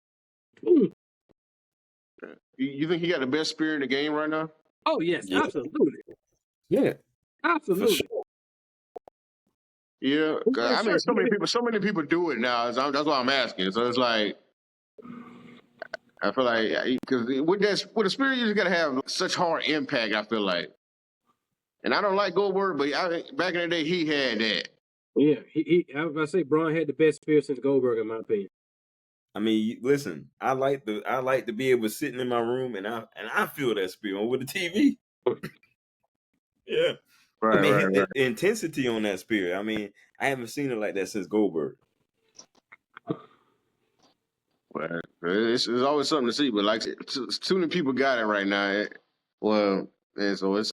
S3: boom.
S2: You think he got the best spear in the game right now?
S3: Oh yes, absolutely.
S1: Yeah,
S3: absolutely.
S1: Sure.
S2: Yeah, I mean, so many people do it now. That's why I'm asking. So it's like, I feel like because with the spear, you just gotta have such hard impact. I feel like, and I don't like Goldberg, but back in the day, he had that.
S3: Yeah, I say Bron had the best spear since Goldberg, in my opinion.
S1: I mean, listen, I like to be able to sit in my room and I feel that spear on with the TV. Yeah.
S2: Right,
S1: I mean,
S2: right.
S1: The intensity on that spear. I mean, I haven't seen it like that since Goldberg.
S2: Well, it's always something to see, but like too many people got it right now. Well, and so it's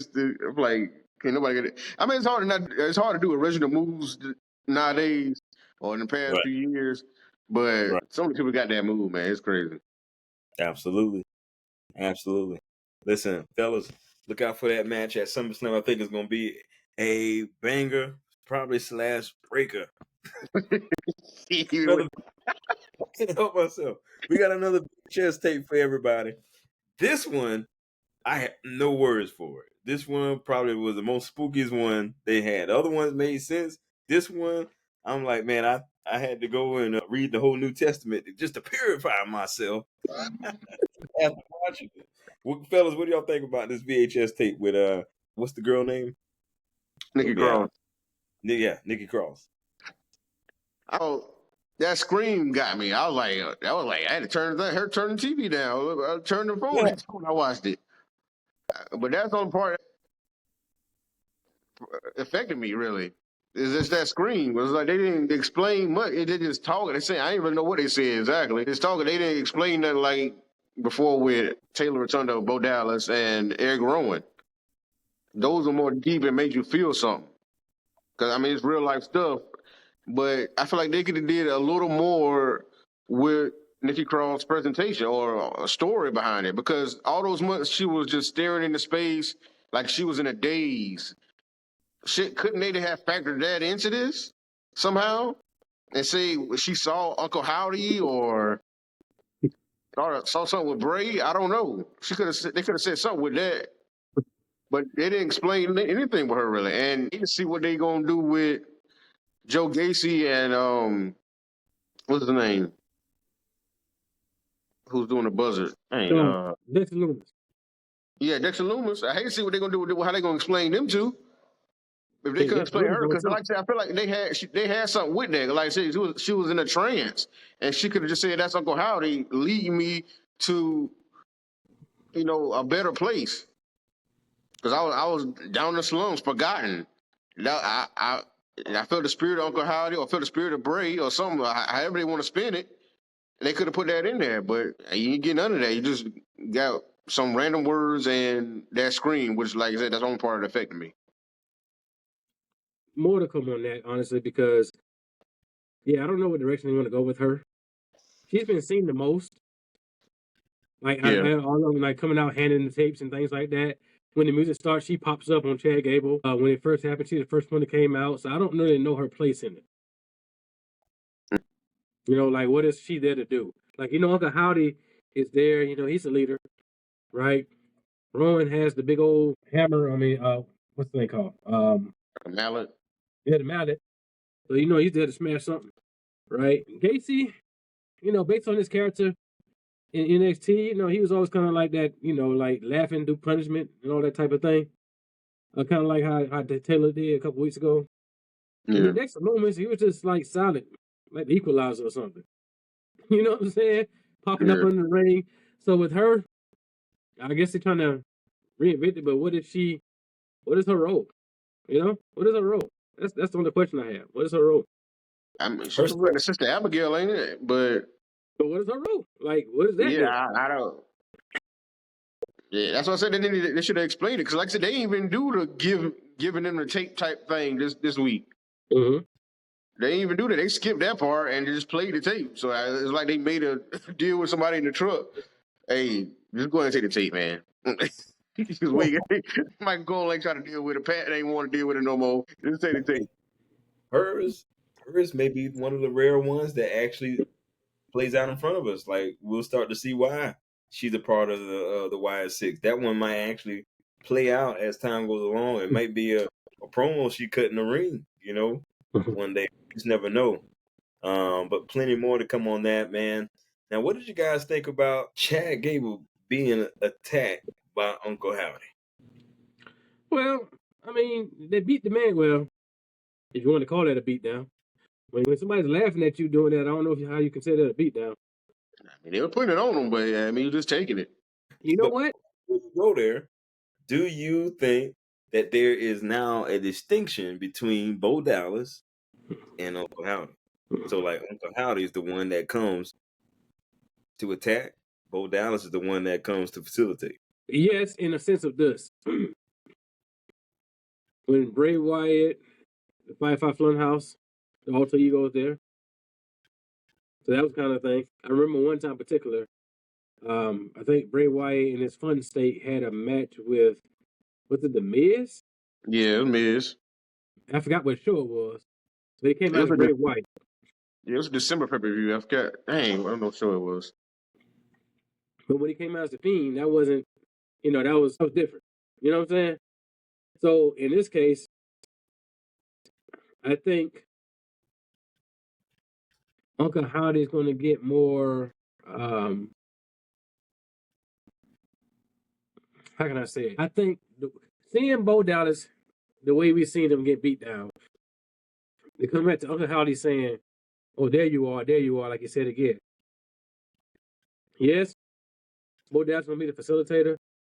S2: like can't nobody get it. I mean, it's hard to do original moves nowadays or in the past few years, but so many people got that move, man. It's crazy.
S1: Absolutely. Listen, fellas, look out for that match at SummerSlam. I think it's going to be a banger, probably / breaker. I can't help myself. We got another chest tape for everybody. This one, I have no words for it. This one probably was the most spookiest one they had. The other ones made sense. This one, I'm like, man, I had to go and read the whole New Testament just to purify myself after watching it. Fellas, what do y'all think about this VHS tape with what's the girl name?
S2: Nikki Cross.
S1: Yeah, Nikki Cross.
S2: Oh, that scream got me. I was like, I had to turn the TV down. I turned the phone down when I watched it. But that's the only part that affected me really. Is just that scream. It was like they didn't explain much. They just talking. They say I didn't really know what they said exactly. Just talking. They didn't explain nothing like before with Taylor Rotundo, Bo Dallas, and Eric Rowan. Those are more deep and made you feel something. Because I mean it's real life stuff. But I feel like they could have did a little more with Nikki Cross' presentation or a story behind it. Because all those months she was just staring into space like she was in a daze. Shit, couldn't they have factored that into this somehow? And say she saw Uncle Howdy or saw something with Bray? I don't know. They could have said something with that. But they didn't explain anything with her really. And you can see what they gonna do with Joe Gacy and what's his name? Who's doing the buzzard?
S3: Dexter Lumis.
S2: Yeah, Dexter Lumis. I hate to see what they're gonna do with how they're gonna explain them to. If they couldn't explain her, because like I said, I feel like they had something with that. Like I said, she was in a trance, and she could have just said, "That's Uncle Howdy leading me to, a better place." Because I was down in the slums, forgotten. I felt the spirit of Uncle Howdy, or felt the spirit of Bray, or something. However they want to spin it, and they could have put that in there, but you didn't get none of that. You just got some random words and that scream, which, like I said, that's the only part that affected me.
S3: More to come on that, honestly, because I don't know what direction they want to go with her. She's been seen the most. Like all of them, like coming out handing the tapes and things like that. When the music starts, she pops up on Chad Gable. When it first happened, she's the first one that came out. So I don't really know her place in it. You know, like what is she there to do? Like, Uncle Howdy is there. He's the leader, right? Rowan has the big old hammer. I mean, what's the thing called?
S2: A mallet.
S3: Yeah, the mallet. So he's there to smash something, right? Gacy, based on his character in NXT, he was always kind of like that, like laughing, do punishment and all that type of thing. Kind of like how Taylor did a couple weeks ago. Yeah. In the next moments, he was just like silent, like the Equalizer or something. You know what I'm saying? Popping up in the ring. So with her, I guess they're trying to reinvent it, but what is her role? What is her role? That's the only question I have. What is her role?
S2: I mean, she's running Sister Abigail, ain't it? But
S3: what is her role? Like, what is that?
S2: Yeah, I don't. Yeah, that's what I said. They should have explained it, because, like I said, they didn't even do the giving them the tape type thing this week.
S3: Mm-hmm.
S2: They didn't even do that. They skipped that part and just played the tape. So it's like they made a deal with somebody in the truck. Hey, just go ahead and take the tape, man. Michael Cole ain't trying to deal with it. Pat ain't want to deal with it no more. Just take the tape.
S1: Hers may be one of the rare ones that actually plays out in front of us. Like, we'll start to see why she's a part of the Wyatt Six. That one might actually play out as time goes along. It might be a promo she cut in the ring, one day. You just never know. But plenty more to come on that, man. Now, what did you guys think about Chad Gable being attacked by Uncle Howdy?
S3: Well, I mean, they beat the man well, if you want to call that a beatdown. When somebody's laughing at you doing that, I don't know how you consider that a beatdown.
S2: I mean, they were putting it on him, but I mean, you're just taking it.
S3: You know what?
S1: When you go there, do you think that there is now a distinction between Bo Dallas and Uncle Howdy? So, like, Uncle Howdy is the one that comes to attack. Bo Dallas is the one that comes to facilitate.
S3: Yes, in a sense of this. When Bray Wyatt, the Firefly Funhouse, the alter ego is there. So that was kind of thing. I remember one time in particular, I think Bray Wyatt in his fun state had a match with, was it The Miz?
S2: Yeah, The Miz.
S3: I forgot what show it was. But it came out as Bray Wyatt.
S2: Yeah, it was a December pay-per-view. I forgot. Dang, I don't know what show it was.
S3: But when he came out as The Fiend, that wasn't, that was different. You know what I'm saying? So in this case, I think Uncle Howdy is going to get more, how can I say it? I think seeing Bo Dallas, the way we've seen him get beat down, they come back to Uncle Howdy saying, oh, there you are, like you said again. Yes, Bo Dallas is going to be the facilitator.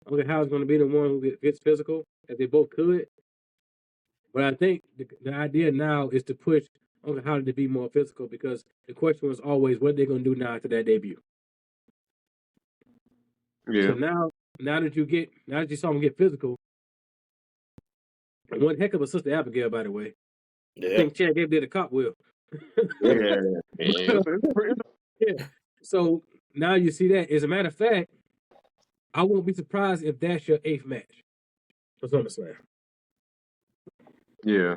S3: Uncle Howdy's going to be the one who gets physical, as they both could. But I think the idea now is to push Uncle Howdy to be more physical, because the question was always what they're going to do now after that debut.
S2: Yeah.
S3: So now that you saw him get physical, one heck of a Sister Abigail, by the way. Yeah. I think Chad Gable did a cartwheel. Yeah. So now you see that. As a matter of fact, I won't be surprised if that's your 8th match for SummerSlam.
S2: Yeah.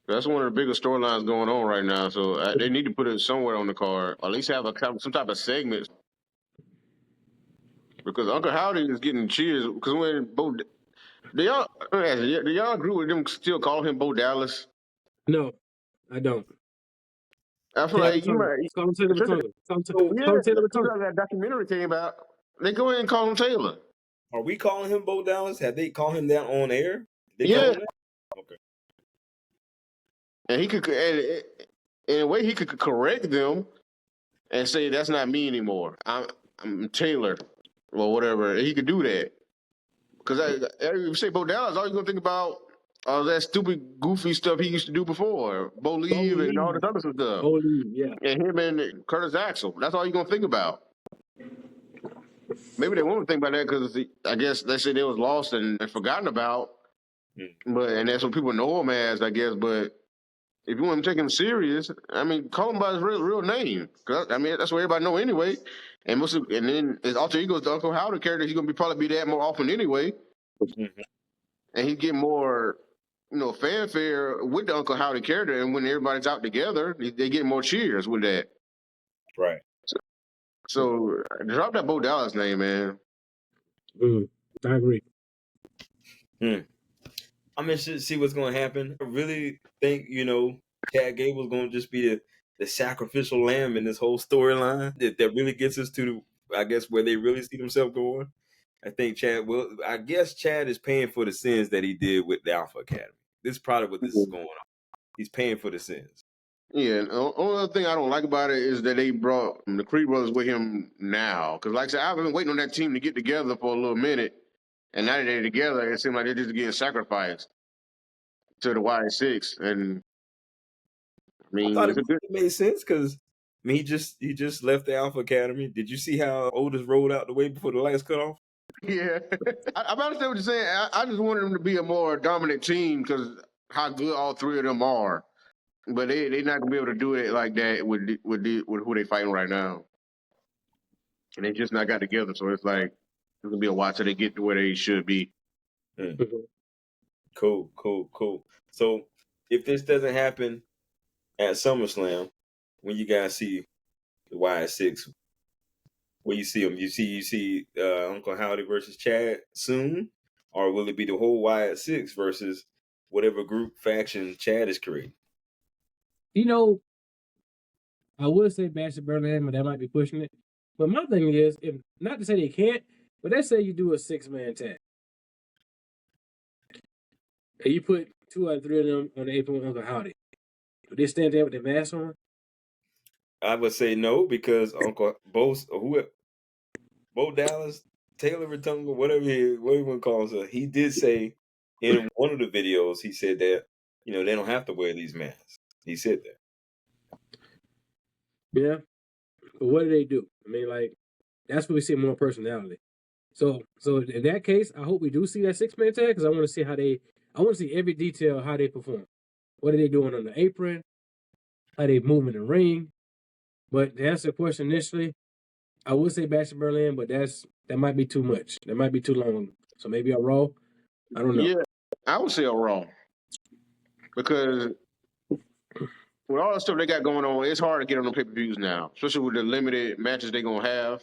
S2: That's one of the biggest storylines going on right now. So they need to put it somewhere on the card, or at least have some type of segment. Because Uncle Howdy is getting cheers. Because when do y'all agree with them still calling him Bo Dallas?
S3: No, I don't.
S2: I feel like you might.
S3: Call him Taylor
S2: That documentary came out. They go ahead and call him Taylor.
S1: Are we calling him Bo Dallas? Have they called him that on air?
S2: Yeah.
S1: Okay.
S2: And he could, in a way, he could correct them and say that's not me anymore. I'm Taylor, or whatever. He could do that, because if you say Bo Dallas, all you're gonna think about all that stupid, goofy stuff he used to do before, Bo Leave and all this other stuff.
S3: Bo Leave, yeah.
S2: And him and Curtis Axel. That's all you're gonna think about. Maybe they won't think about that because I guess they said they was lost and forgotten about. And that's what people know him as, I guess. But if you want to take him serious, I mean, call him by his real name. Cause I mean, that's what everybody know anyway. And then his alter ego is the Uncle Howdy character. He's gonna probably be that more often anyway. And he get more, fanfare with the Uncle Howdy character. And when everybody's out together, they get more cheers with that.
S1: Right.
S2: So drop that Bo Dallas name, man.
S3: I agree.
S1: I'm interested to see what's going to happen. I really think, Chad Gable's going to just be the sacrificial lamb in this whole storyline that really gets us to, I guess, where they really see themselves going. I think Chad is paying for the sins that he did with the Alpha Academy. This is probably what this is going on. He's paying for the sins.
S2: Yeah, and the only other thing I don't like about it is that they brought the Creed brothers with him now. Because, like I said, I've been waiting on that team to get together for a little minute. And now that they're together, it seems like they're just getting sacrificed to the Y6. And, I mean,
S1: I thought it made sense because, he just left the Alpha Academy. Did you see how Otis rolled out the way before the lights cut off?
S2: Yeah. I understand what you're saying. I just wanted them to be a more dominant team because how good all three of them are. But they're not going to be able to do it like that with who they fighting right now. And they just not got together. So it's like, it's going to be a while till they get to where they should be.
S1: Cool. So if this doesn't happen at SummerSlam, when you guys see the Y6, where you see them, you see Uncle Howdy versus Chad soon, or will it be the whole Y6 versus whatever group faction Chad is creating?
S3: I would say Bash at Berlin, but that might be pushing it. But my thing is, if not to say they can't, but let's say you do a 6-man tag. And you put 2 out of 3 of them on the apron with Uncle Howdy. Would they stand there with their mask on?
S1: I would say no, because Uncle Bo Dallas, Taylor Ratunga, whatever you want to call him, he did say in one of the videos, he said that, they don't have to wear these masks. He said that.
S3: Yeah. But what do they do? I mean, like, that's where we see more personality. So in that case, I hope we do see that 6-man tag because I want to see I want to see every detail how they perform. What are they doing on the apron? How they move in the ring? But to answer the question initially, I would say Bash in Berlin, but that might be too much. That might be too long. So maybe a Raw. I don't know.
S2: Yeah, I would say a Raw. Because with all the stuff they got going on, it's hard to get on the pay-per-views now, especially with the limited matches they're going to have.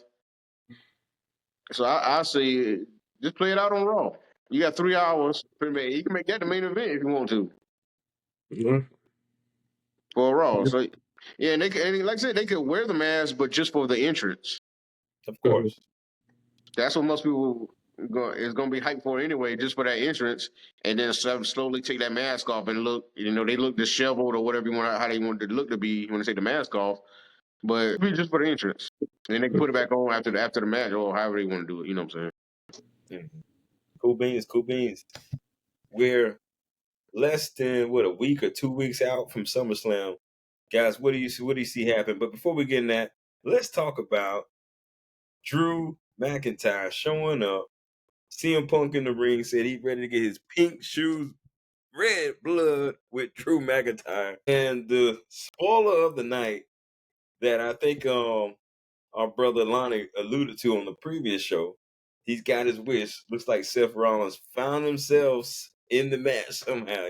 S2: So I say just play it out on Raw. You got 3 hours. You can make that the main event if you want to.
S3: Yeah.
S2: For a Raw. So, yeah, and like I said, they could wear the mask, but just for the entrance.
S1: Of course.
S2: That's what most people is going to be hyped for anyway, just for that entrance, and then slowly take that mask off and look. They look disheveled or whatever how they want it to look to be when they take the mask off. But it'll be just for the entrance, and then they can put it back on after the match or however they want to do it. You know what I'm saying?
S1: Cool beans. We're less than a week or 2 weeks out from SummerSlam, guys. What do you see happen? But before we get in that, let's talk about Drew McIntyre showing up. CM Punk in the ring said he's ready to get his pink shoes, red blood with Drew McIntyre. And the spoiler of the night that I think our brother Lonnie alluded to on the previous show, he's got his wish. Looks like Seth Rollins found himself in the match somehow.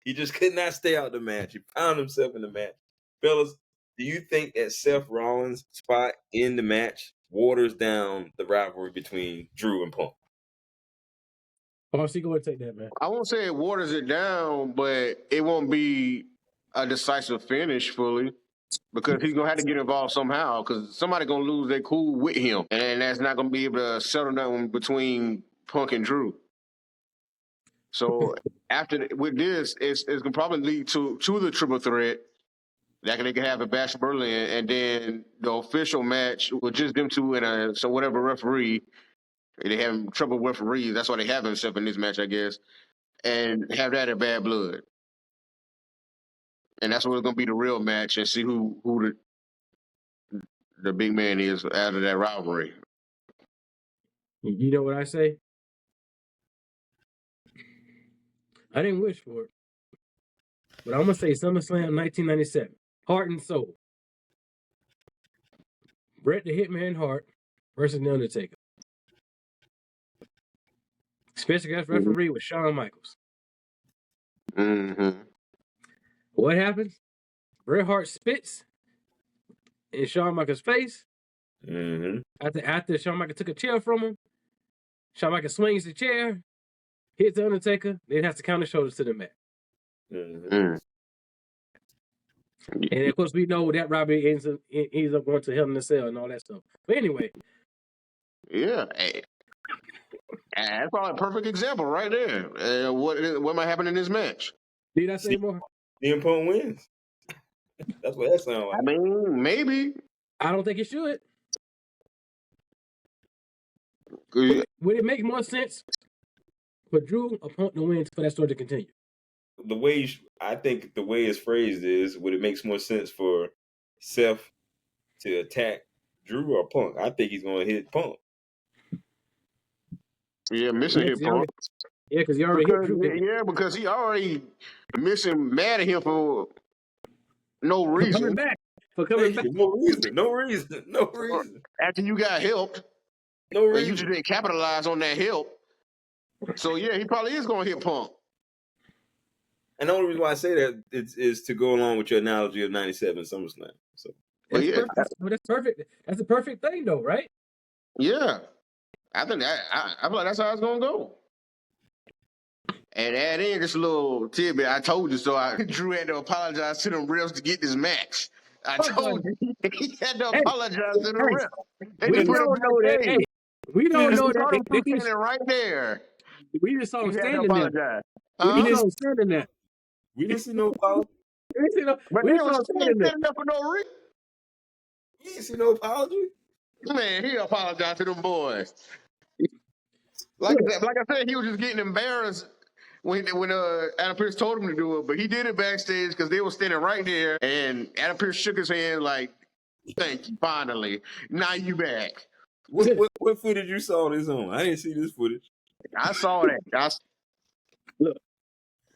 S1: He just could not stay out the match. He found himself in the match. Fellas, do you think that Seth Rollins' spot in the match waters down the rivalry between Drew and Punk?
S3: Oh, so you go and take that, man.
S2: I won't say it waters it down, but it won't be a decisive finish fully. Because he's going to have to get involved somehow because somebody's going to lose their cool with him. And that's not going to be able to settle down between Punk and Drew. So with this, it's going to probably lead to the triple threat that they can have at Bash Berlin. And then the official match with just them two and whatever referee. They have trouble with referees. That's why they have himself in this match, I guess. And have that at Bad Blood. And that's what it's going to be the real match and see who the big man is out of that rivalry.
S3: You know what I say? I didn't wish for it. But I'm going to say SummerSlam 1997. Heart and Soul. Bret the Hitman Hart versus The Undertaker. Special guest referee was Shawn Michaels.
S2: Mm-hmm.
S3: What happens? Bret Hart spits in Shawn Michaels' face.
S1: Mm-hmm.
S3: After Shawn Michaels took a chair from him, Shawn Michaels swings the chair, hits The Undertaker, then has to count his shoulders to the mat.
S1: Mm-hmm.
S3: And of course, we know that robbery ends up going to Hell in a Cell and all that stuff. But anyway.
S2: Yeah. That's probably a perfect example right there. What might happen in this match?
S3: Did I say more?
S1: CM Punk wins. That's what that sounds like.
S2: I mean, maybe.
S3: I don't think it should. Would it make more sense for Drew or Punk to win for that story to continue?
S1: I think the way it's phrased is, would it make more sense for Seth to attack Drew or Punk? I think he's going to hit Punk.
S2: Yeah, missing hit Punk.
S3: Yeah, because he already hit Drew.
S2: Yeah, because he already mad at him for no reason.
S3: For coming back.
S1: No reason.
S2: After you got helped.
S1: No reason.
S2: You just didn't capitalize on that help. So, yeah, he probably is going to hit Punk.
S1: And the only reason why I say that is to go along with your analogy of 97 SummerSlam. So,
S3: that's perfect. That's a perfect thing, though, right?
S2: Yeah. I think I feel like that's how it's going to go. And add in just a little tidbit. I told you so. Drew had to apologize to them refs to get this match. I told you. He had to apologize to the refs.
S3: We don't know that. We don't know that.
S2: They standing right there.
S3: We just saw him standing there.
S1: We just saw him standing there. We didn't see no apology.
S2: But they were standing there for no reason.
S1: We didn't see no apology.
S2: Man, he apologized to them boys. Like I said, he was just getting embarrassed when Adam Pearce told him to do it, but he did it backstage because they were standing right there, and Adam Pearce shook his hand like, "Thank you, finally. Now you back."
S1: What footage you saw this on? I didn't see this footage.
S2: I saw that.
S3: Look,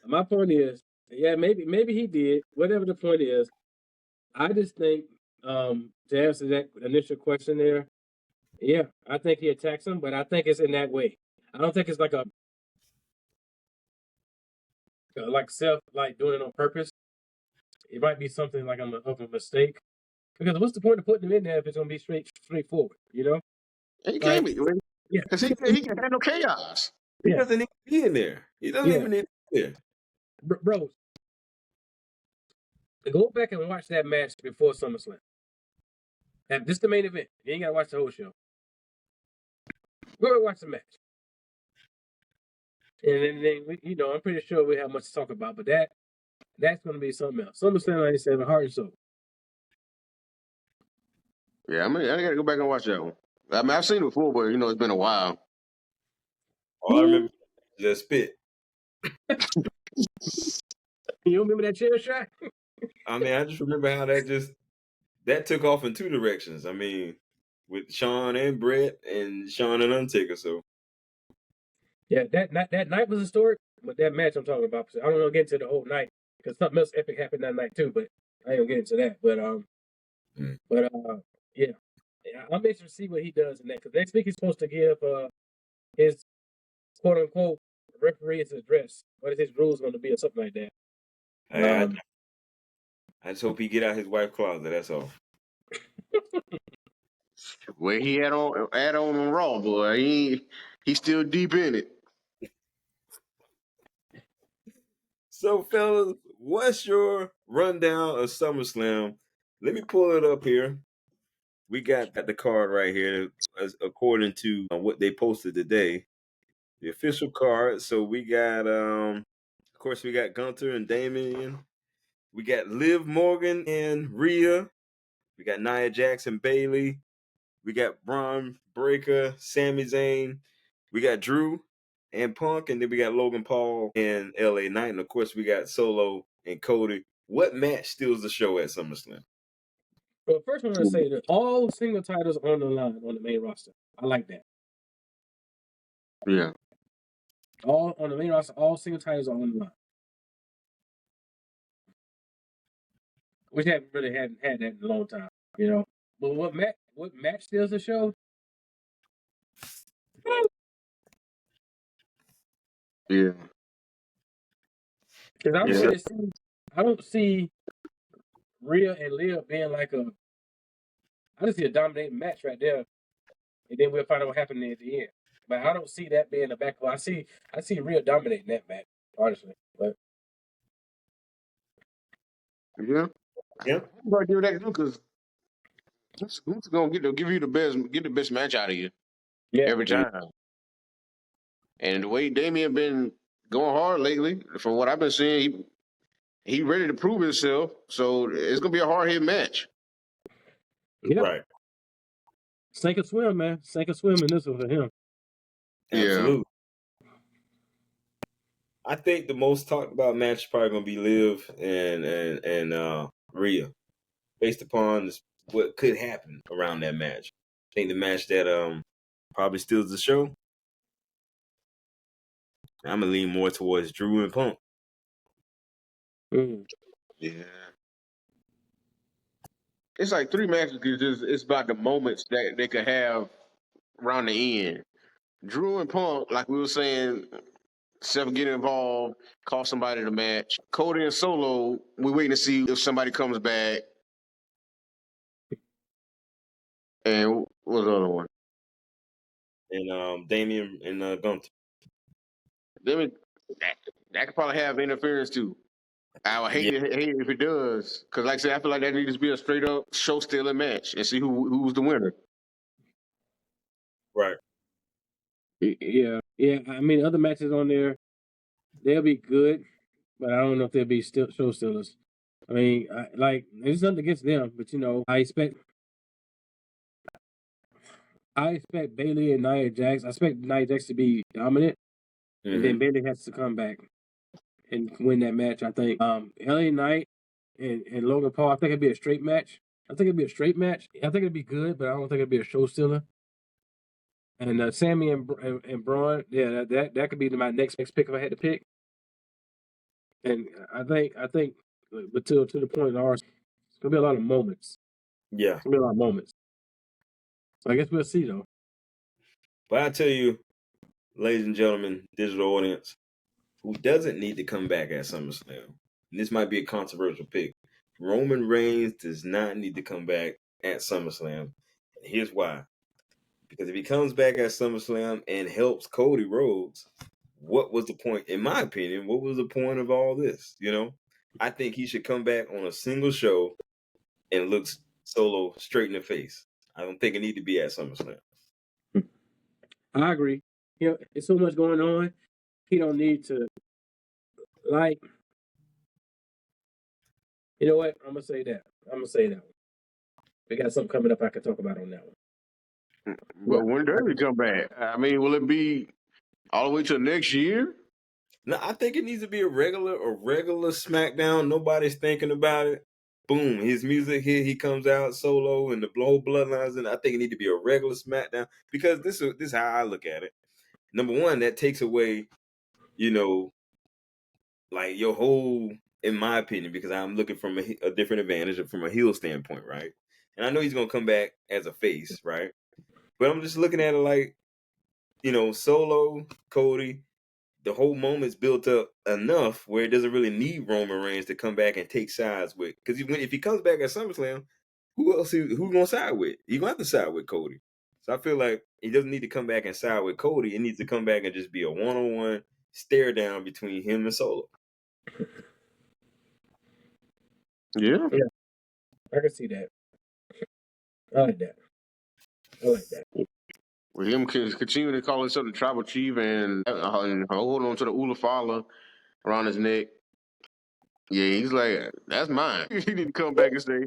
S3: my point is, yeah, maybe he did. Whatever the point is, I just think to answer that initial question there, yeah, I think he attacks him, but I think it's in that way. I don't think it's like Seth doing it on purpose. It might be something like of a mistake. Because what's the point of putting him in there if it's going to be straightforward, you know?
S2: He can't be. Yeah, because he can handle chaos.
S1: He doesn't need to be in there. He doesn't even need to be there.
S3: Bro, go back and watch that match before SummerSlam. And this is the main event. You ain't got to watch the whole show. Go and watch the match. And then I'm pretty sure we have much to talk about, but that's going to be something else. SummerSlam 97, Heart and Soul.
S2: Yeah, I got to go back and watch that one. I mean, I've seen it before, but, it's been a while.
S1: All I remember is that spit.
S3: You remember that chair shot?
S1: I mean, I just remember how that took off in two directions. I mean, with Shawn and Bret and Shawn and Undertaker, so.
S3: Yeah, that night was historic, but that match I'm talking about, I don't want to get into the whole night because something else epic happened that night too, but I ain't gonna get into that. But yeah, I'm interested to see what he does in that because next week he's supposed to give his quote unquote referee's address. What is his rules going to be or something like that?
S1: I just hope he get out his wife's closet. That's all.
S2: Where he had on Raw, boy, he's still deep in it.
S1: So, fellas, what's your rundown of SummerSlam? Let me pull it up here. We got the card right here, according to what they posted today. The official card. So we got, of course, we got Gunther and Damien. We got Liv Morgan and Rhea. We got Nia Jax and Bayley. We got Bron Breakker, Sami Zayn. We got Drew and Punk, and then we got Logan Paul and LA Knight. And of course, we got Solo and Cody. What match steals the show at SummerSlam?
S3: Well, first I want to say that all single titles on the line on the main roster. I like that.
S2: Yeah.
S3: All on the main roster, all single titles are on the line. Which haven't had that in a long time, you know. But what match steals the show?
S2: Yeah.
S3: Because I don't
S2: Yeah.
S3: really see, I don't see Rhea and Liv being like I just see a dominating match right there, and then we'll find out what happened at the end. But I don't see that being a back. I see Rhea dominating that match, honestly. But
S2: Yeah.
S1: Yeah.
S2: I'm gonna give that because who's gonna give you the best match out of you every time. And the way Damien been going hard lately, from what I've been seeing, he ready to prove himself. So it's gonna be a hard hit match.
S3: yeah,
S1: Right.
S3: Sink or swim, man. Sink or swim in this one for him.
S1: Absolutely. I think the most talked about match is probably gonna be Liv and Rhea, based upon what could happen around that match. I think the match that probably steals the show. I'm gonna lean more towards Drew and Punk.
S2: Yeah. It's like 3 matches because it's about the moments that they could have around the end. Drew and Punk, like we were saying, Seth getting involved, cost somebody the match. Cody and Solo, we're waiting to see if somebody comes back. And what was the other one?
S1: And Damien and Gunther.
S2: That could probably have interference too. I would hate it if it does, because like I said, I feel like that needs to be a straight up show stealing match and see who's the winner.
S1: Right.
S3: Yeah. I mean, other matches on there, they'll be good, but I don't know if they'll be show stealers. I mean, there's nothing against them, but you know, I expect Bayley and Nia Jax. I expect Nia Jax to be dominant, and then Bayley has to come back and win that match. I think LA Knight and Logan Paul. I think it'd be a straight match. I think it'd be good, but I don't think it'd be a show stealer. And Sammy and Bron, yeah, that could be my next pick if I had to pick. And I think, but to the point of ours, it's gonna be a lot of moments.
S1: Yeah.
S3: It's gonna be a lot of moments. So I guess we'll see though.
S1: But I tell you, ladies and gentlemen, digital audience, who doesn't need to come back at SummerSlam, and this might be a controversial pick, Roman Reigns does not need to come back at SummerSlam. And here's why. Because if he comes back at SummerSlam and helps Cody Rhodes, what was the point? In my opinion, what was the point of all this? You know, I think he should come back on a single show and look Solo straight in the face. I don't think it need to be at SummerSlam.
S3: I agree. You know, there's so much going on. He don't need to, like, you know what? I'm gonna say that one. We got something coming up I can talk about on that one.
S2: But when does he come back? I mean, will it be all the way to next year?
S1: No, I think it needs to be a regular SmackDown. Nobody's thinking about it. Boom, his music here, he comes out solo and the whole bloodlines, and I think it need to be a regular SmackDown because this is how I look at it. Number one, that takes away, you know, like your whole, in my opinion, because I'm looking from a different advantage from a heel standpoint, right? And I know he's gonna come back as a face, right? But I'm just looking at it like, you know, Solo, Cody, the whole moment's built up enough where it doesn't really need Roman Reigns to come back and take sides with. Because if he comes back at SummerSlam, who gonna side with? You gonna have to side with Cody. So I feel like he doesn't need to come back and side with Cody. It needs to come back and just be a one-on-one stare down between him and Solo.
S2: Yeah,
S3: I can see that. I like that.
S2: with him continuing to call himself the tribal chief and hold on to the Ulafala around his neck. Yeah, he's like, that's mine. He need to come back and say,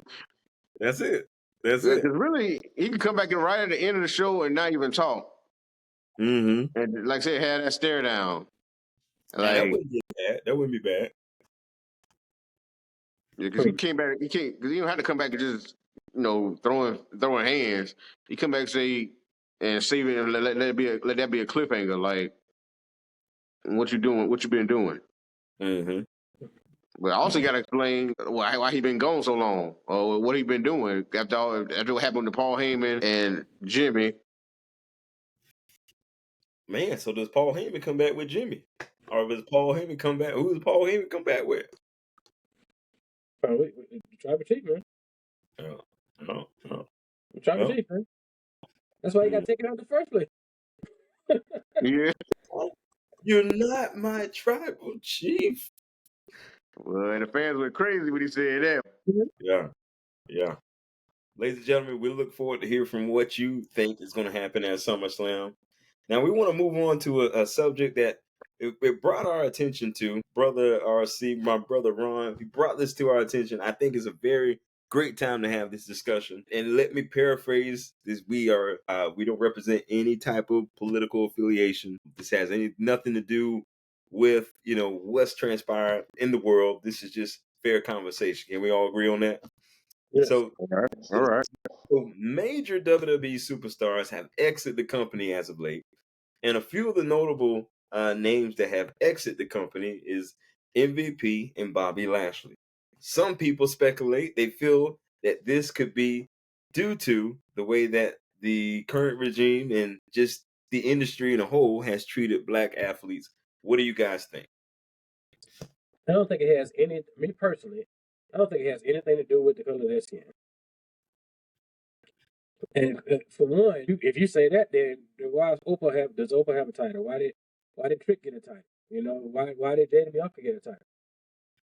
S1: That's it. That's
S2: yeah,
S1: it.
S2: because really, he can come back and right at the end of the show and not even talk.
S1: Mm-hmm.
S2: And like I said, have that stare down. Like,
S1: that wouldn't be bad. That wouldn't be bad.
S2: Yeah, because he came back. He can't because he don't have to come back and just throwing hands. He come back and say, and save it and let that be a cliffhanger. Like, what you doing? What you been doing?
S1: Mm-hmm.
S2: But I also got to explain why he been gone so long, or what he been doing after what happened to Paul Heyman and Jimmy.
S1: Man, so does Paul Heyman come back with Jimmy? Or does Paul Heyman come back? Who does Paul Heyman come back with?
S3: Probably Tribal Chief, man.
S1: No.
S3: Tribal Chief, man. That's why he got taken out in the first place.
S2: Yeah.
S1: You're not my tribal chief.
S2: Well, and the fans went crazy when he said that.
S1: Yeah. Ladies and gentlemen, we look forward to hear from what you think is going to happen at SummerSlam. Now, we want to move on to a subject that it brought our attention to. Brother RC, my brother Ron, he brought this to our attention. I think it's a very great time to have this discussion. And let me paraphrase this. We don't represent any type of political affiliation. This has nothing to do with, what's transpired in the world. This is just fair conversation. Can we all agree on that?
S3: Yes.
S1: So,
S2: all right.
S1: So major WWE superstars have exited the company as of late. And a few of the notable names that have exited the company is MVP and Bobby Lashley. Some people speculate they feel that this could be due to the way that the current regime and just the industry in a whole has treated black athletes. What do you guys think?
S3: I don't think it has me personally, I don't think it has anything to do with the color of their skin. And for one, if you say that, then why does Oprah have a title? Why did Trick get a title? Why did Jade Bianca get a title?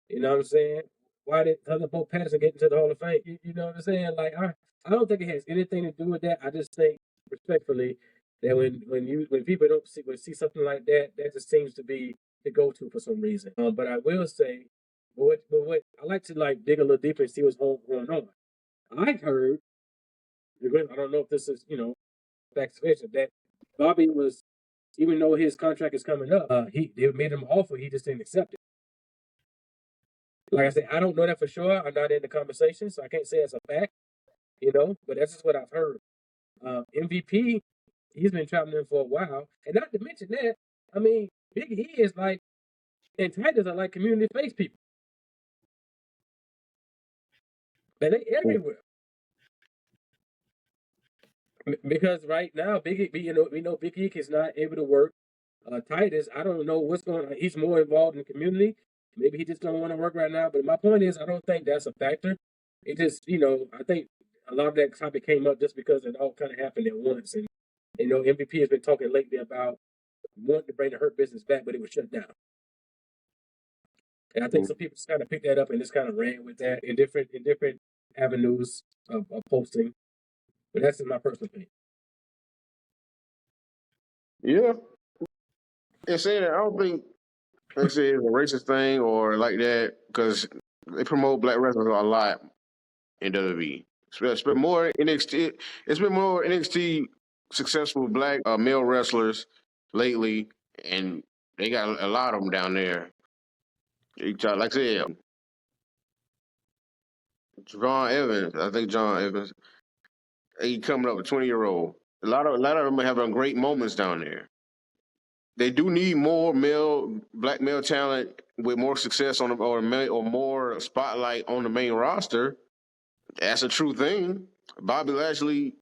S3: You know what I'm saying? Why did Thunderbolt Patterson get into the Hall of Fame? You know what I'm saying? Like, I don't think it has anything to do with that. I just think, respectfully, that when people don't see something like that, that just seems to be the go-to for some reason. But I will say, what I like to dig a little deeper and see what's going on. I heard, I don't know if this is back to that Bobby was, even though his contract is coming up, they made him an offer, he just didn't accept it. Like I said, I don't know that for sure. I'm not in the conversation, so I can't say it's a fact, but that's just what I've heard. MVP, he's been traveling for a while. And not to mention that, I mean, Big E is and Titus are like community face people. And they everywhere. Because right now, Big E, we know Big E is not able to work. Titus, I don't know what's going on. He's more involved in the community. Maybe he just don't want to work right now. But my point is, I don't think that's a factor. It just, I think a lot of that topic came up just because it all kind of happened at once. And, MVP has been talking lately about wanting to bring the Hurt Business back, but it was shut down. And I think some people just kind of picked that up and just kind of ran with that in different avenues of posting. But that's just my personal opinion.
S2: Yeah. And saying that, I don't think they say it's a racist thing or like that, because they promote black wrestlers a lot in WWE. It's been more NXT. It's been more NXT successful black male wrestlers lately, and they got a lot of them down there. Like I said, John Evans. I think John Evans. He coming up a 20-year-old. A lot of them are having great moments down there. They do need more black male talent with more success on or more spotlight on the main roster. That's a true thing. Bobby Lashley,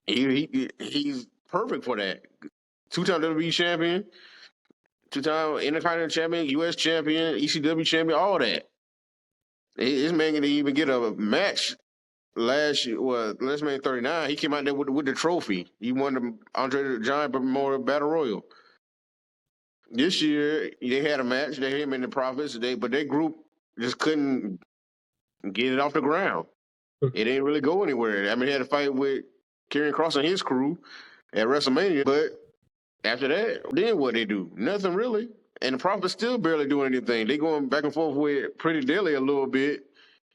S2: he's perfect for that. 2-time WWE champion, 2-time Intercontinental champion, U.S. champion, ECW champion, all that. This man didn't even get a match last year. Well, WrestleMania 39, he came out there with the trophy. He won the Andre the Giant Memorial Battle Royal. This year, they had a match. They had him in the Profits today, but their group just couldn't get it off the ground. It didn't really go anywhere. I mean, he had a fight with Karrion Kross and his crew at WrestleMania, but after that, then what they do? Nothing really. And the Profits still barely doing anything. They going back and forth with Pretty Deadly a little bit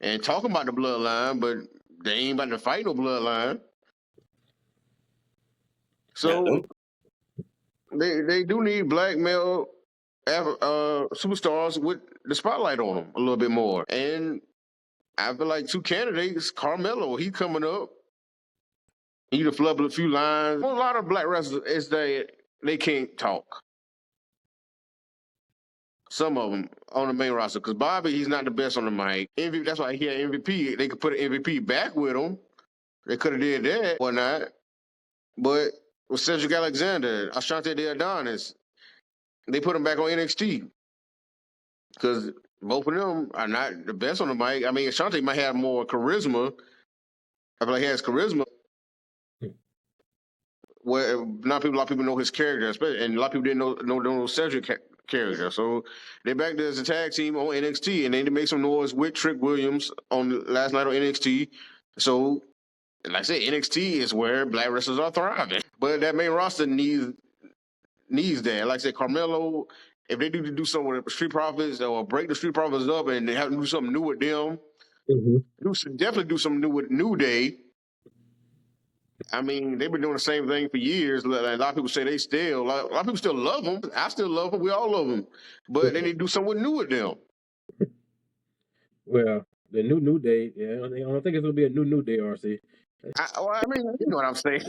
S2: and talking about the Bloodline, but they ain't about to fight no Bloodline. So they do need black male superstars with the spotlight on them a little bit more. And I feel like 2 candidates, Carmelo, he's coming up. He done flub a few lines. A lot of black wrestlers is they can't talk. Some of them on the main roster. Because Bobby, he's not the best on the mic. That's why he had MVP. They could put an MVP back with him. They could have did that, whatnot. But with Cedric Alexander, Ashante De Adonis, they put him back on NXT. Because both of them are not the best on the mic. I mean, Ashante might have more charisma. I feel like he has charisma. Where a lot of people know his character, and a lot of people didn't know Cedric character. So they're back there as a tag team on NXT, and they made some noise with Trick Williams on last night on NXT. So, like I said, NXT is where black wrestlers are thriving. But that main roster needs that. Like I said, Carmelo, if they do something with the Street Profits or break the Street Profits up and they have to do something new with them, definitely do something new with New Day. I mean, they've been doing the same thing for years. A lot of people say a lot of people still love them. I still love them. We all love them. But they need to do something new with them.
S3: Well, the New Day, yeah, I don't think it's going to be a New Day, RC.
S2: I mean, you know what I'm saying.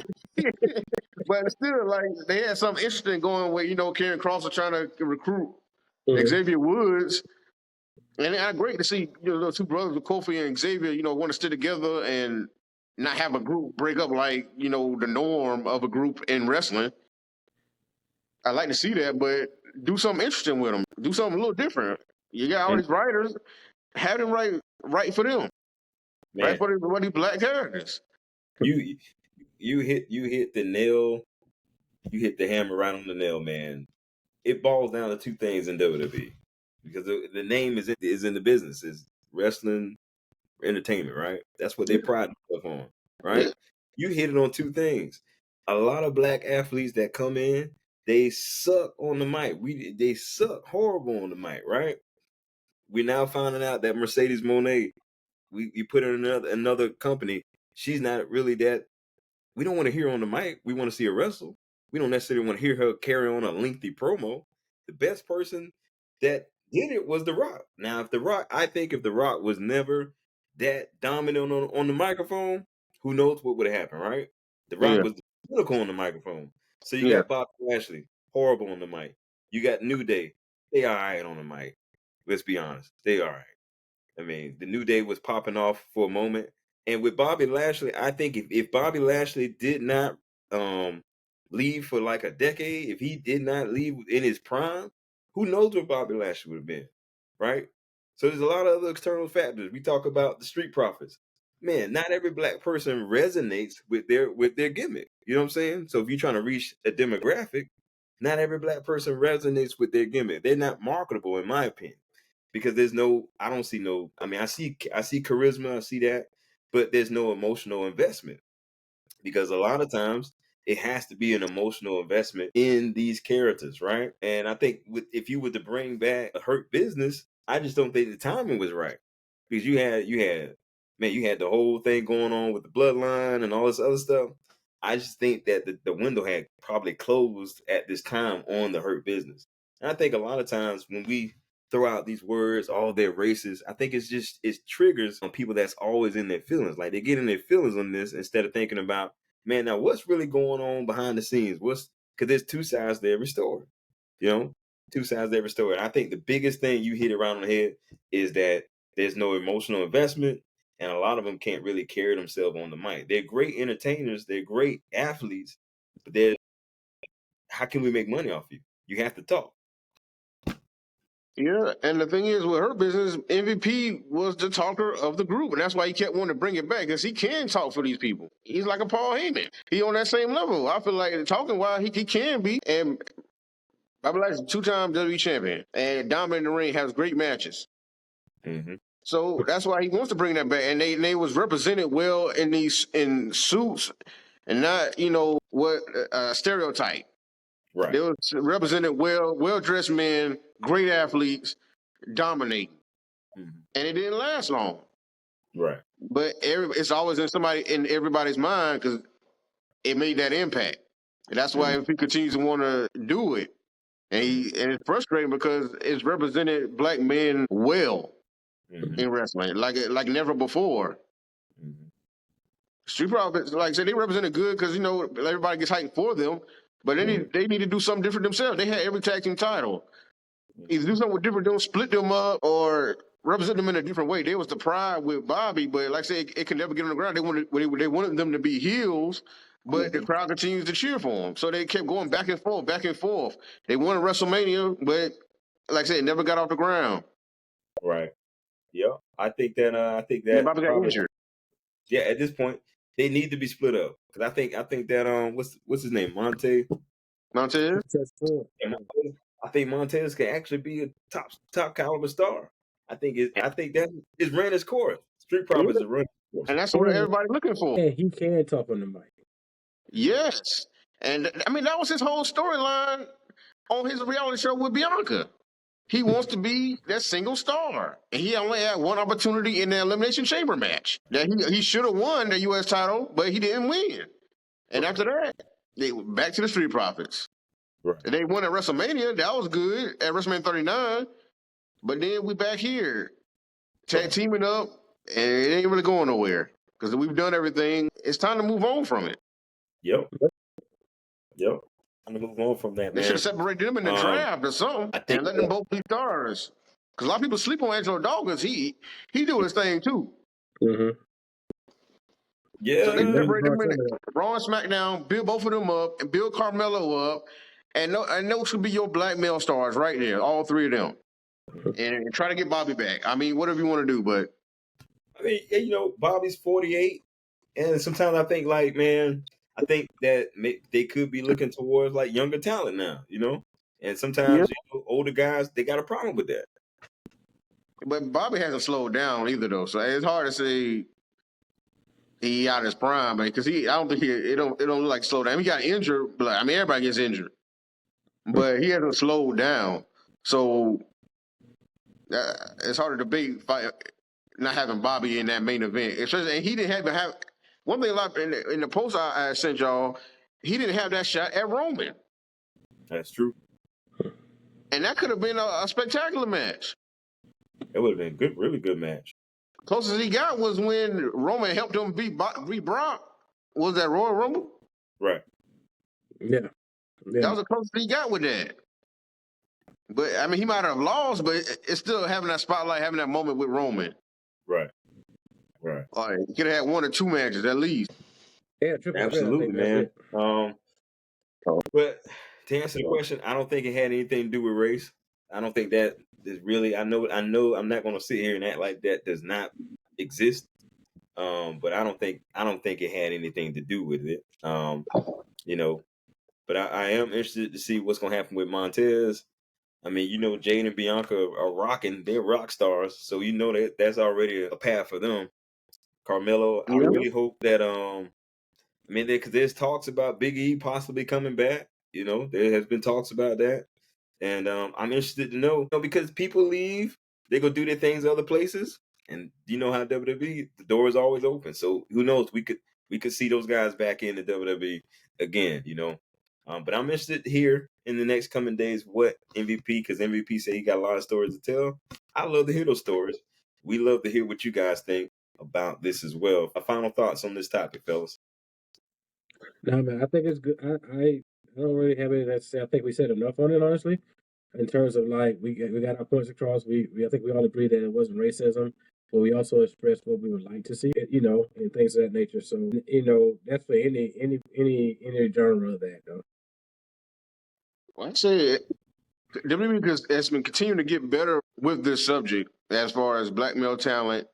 S2: But still, like, they had something interesting going where, Karen Cross was trying to recruit Xavier Woods. And it's great to see, those two brothers, Kofi and Xavier, want to stay together and not have a group break up like, the norm of a group in wrestling. I like to see that, but do something interesting with them. Do something a little different. You got all these writers, have them write for them. Man. Right for these black characters.
S1: You hit the nail. You hit the hammer right on the nail, man. It boils down to two things in WWE because the name is in the business, is wrestling entertainment, right? That's what they pride themselves on, right? Yeah. You hit it on two things. A lot of black athletes that come in, they suck on the mic. They suck horrible on the mic, right? We're now finding out that Mercedes Moné, we put her in another company. She's not really that. We don't want to hear her on the mic. We want to see her wrestle. We don't necessarily want to hear her carry on a lengthy promo. The best person that did it was The Rock. Now, I think if The Rock was never that dominant on the microphone, who knows what would have happened, right? The Rock was the pinnacle on the microphone. So you got Bobby Lashley, horrible on the mic. You got New Day, they all right on the mic. Let's be honest, they all right. I mean, the New Day was popping off for a moment. And with Bobby Lashley, I think if Bobby Lashley did not leave for like a decade, if he did not leave in his prime, who knows where Bobby Lashley would have been, right? So there's a lot of other external factors. We talk about the Street Profits. Man, not every black person resonates with their gimmick. You know what I'm saying? So if you're trying to reach a demographic, not every black person resonates with their gimmick. They're not marketable, in my opinion, because I don't see no. I mean, I see charisma, I see that, but there's no emotional investment, because a lot of times it has to be an emotional investment in these characters, right? And I think if you were to bring back a Hurt Business, I just don't think the timing was right, because you had the whole thing going on with the Bloodline and all this other stuff. I just think that the window had probably closed at this time on the Hurt Business. And I think a lot of times when we throw out these words, all their races, I think it triggers on people that's always in their feelings. Like, they get in their feelings on this instead of thinking about, man, now what's really going on behind the scenes? Because there's two sides to every story, two sides to every story. And I think the biggest thing you hit around the head is that there's no emotional investment, and a lot of them can't really carry themselves on the mic. They're great entertainers, they're great athletes, but how can we make money off you? You have to talk.
S2: Yeah, and the thing is, with Hurt Business, MVP was the talker of the group, and that's why he kept wanting to bring it back, because he can talk for these people. He's like a Paul Heyman. He on that same level. I feel like talking wise, he can be. And Bobby Lashley, 2-time WWE champion, and dominant in the ring, has great matches.
S1: Mm-hmm.
S2: So that's why he wants to bring that back. And they was represented well in suits, and not what stereotype.
S1: Right.
S2: They was represented well dressed men, great athletes, dominating. Mm-hmm. And it didn't last long.
S1: Right.
S2: But it's always in everybody's mind, because it made that impact. And that's why if he continues to want to do it, and it's frustrating because it's represented black men well in wrestling, like never before. Mm-hmm. Street Profits, like I said, they represented good because everybody gets hyped for them, but they need to do something different themselves. They had every tag team title. Either do something different, don't split them up, or represent them in a different way. They was the pride with Bobby, but like I said, it could never get on the ground. They wanted them to be heels, but the crowd continues to cheer for them. So they kept going back and forth, back and forth. They won WrestleMania, but like I said, it never got off the ground.
S1: Right. Yeah. I think that
S2: Bobby got injured.
S1: Yeah, at this point, they need to be split up. Because I think that what's his name? Montez? I think Montez can actually be a top caliber star. I think that is ran his course. Street Profits is running his course.
S2: And that's what everybody's looking for.
S3: Yeah, he can talk on the mic.
S2: Yes. And I mean, that was his whole storyline on his reality show with Bianca. He wants to be that single star. And he only had one opportunity in the Elimination Chamber match. That he should have won the U.S. title, but he didn't win. And after that, they went back to the Street Profits.
S1: Right.
S2: They won at WrestleMania. That was good at WrestleMania 39. But then we back here, tag teaming up, and it ain't really going nowhere. Because we've done everything. It's time to move on from it.
S1: Yep. I'm going to move on from that, man.
S2: They should have separated them in the draft or something and let them both be stars. Because a lot of people sleep on Angelo Dawkins. He doing his thing, too.
S3: Mm-hmm.
S1: Yeah.
S2: So they separated them in the Raw and SmackDown, build both of them up, and build Carmelo up. And those should be your black male stars right there, all three of them. And try to get Bobby back. I mean, whatever you want to do, but.
S1: I mean, Bobby's 48. And sometimes I think, like, man, I think that they could be looking towards like younger talent now, and sometimes older guys, they got a problem with that.
S2: But Bobby hasn't slowed down either, though, so it's hard to say he out his prime, because I don't think it don't look like slow down. He got injured, but I mean everybody gets injured, but he hasn't slowed down, so it's hard to debate not having Bobby in that main event, especially, and he didn't have. One thing in the post I sent y'all, he didn't have that shot at Roman.
S1: That's true.
S2: And that could have been a spectacular match.
S1: It would have been a good, really good match.
S2: Closest he got was when Roman helped him beat Brock. Was that Royal Rumble?
S1: Right.
S3: Yeah.
S2: That was the closest he got with that. But, I mean, he might have lost, but it's still having that spotlight, having that moment with Roman.
S1: Right.
S2: All right, you could have had one or two matches at least.
S3: Yeah,
S1: absolutely, man. But to answer the question, I don't think it had anything to do with race. I don't think that is really. I know. I'm not going to sit here and act like that does not exist. But I don't think it had anything to do with it. But I am interested to see what's going to happen with Montez. I mean, Jade and Bianca are rocking. They're rock stars, so that's already a path for them. Carmelo, I really hope that because there's talks about Big E possibly coming back. There has been talks about that, and I'm interested to know, because people leave, they go do their things other places, and you know how WWE, the door is always open. So who knows? We could see those guys back in the WWE again. But I'm interested to hear in the next coming days what MVP, because MVP said he got a lot of stories to tell. I love to hear those stories. We love to hear what you guys think about this as well. Final thoughts on this topic, fellas?
S3: No, man, I think it's good. I don't really have anything to say. I think we said enough on it, honestly. In terms of like we got our points across. I think we all agree that it wasn't racism, but we also expressed what we would like to see, and things of that nature. So that's for any genre of that, though.
S2: Well, I say WWE has been continuing to get better with this subject as far as black male talent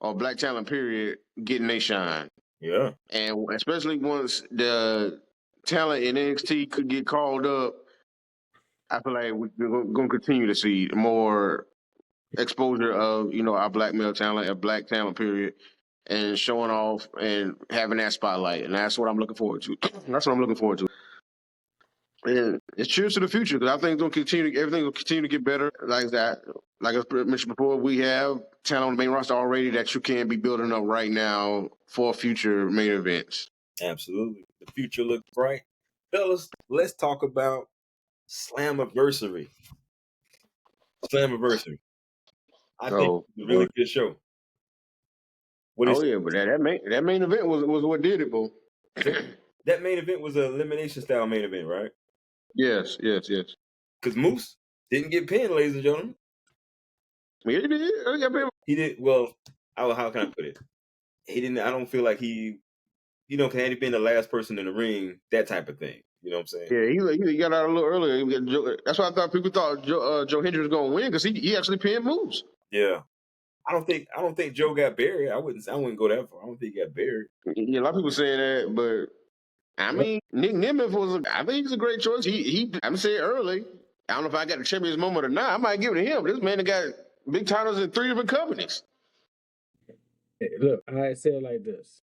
S2: or black talent period getting their shine.
S1: Yeah.
S2: And especially once the talent in NXT could get called up, I feel like we're going to continue to see more exposure of, our black male talent, a black talent period, and showing off and having that spotlight. And that's what I'm looking forward to. And it's cheers to the future, because I think everything will continue to get better like that. Like I mentioned before, we have talent on the main roster already that you can be building up right now for future main events.
S1: Absolutely. The future looks bright. Fellas, let's talk about Slammiversary. I think it's a really good show. What
S2: Oh
S1: is
S2: yeah, but that main event was what did it, bro.
S1: that main event was an elimination style main event, right?
S2: Yes.
S1: Because Moose didn't get pinned, ladies and gentlemen.
S2: Yeah, he did.
S1: He did well. How can I put it? He didn't. I don't feel like he, had he been the last person in the ring, that type of thing. You know what I'm saying?
S2: Yeah, he got out a little earlier. That's why I thought people thought Joe Hendry was going to win because he actually pinned Moose.
S1: Yeah. I don't think Joe got buried. I wouldn't go that far. I don't think he got buried.
S2: Yeah, a lot of people saying that, but I mean, Nick Nemeth I think he's a great choice. I'm saying early. I don't know if I got the champion's moment or not. I might give it to him. This man that got big titles in 3 different companies.
S3: Hey, look, I say it like this.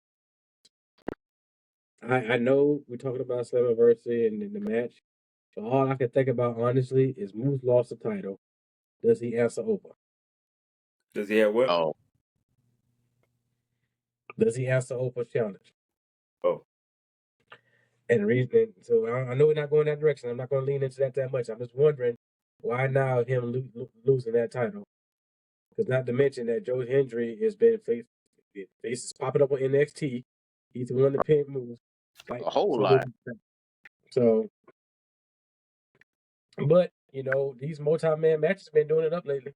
S3: I know we're talking about Slammiversary and the match, but all I can think about honestly is Moose lost the title. Does he answer Oprah?
S1: Does he have what?
S2: Oh.
S3: Does he answer Oprah's challenge?
S1: Oh.
S3: And the reason, so I know we're not going that direction. I'm not going to lean into that much. I'm just wondering why now him losing that title. Because not to mention that Joe Hendry has been faces popping up on NXT. He's the one that pinned Moose.
S2: Like, a whole lot.
S3: So, but, these multi-man matches have been doing it up lately.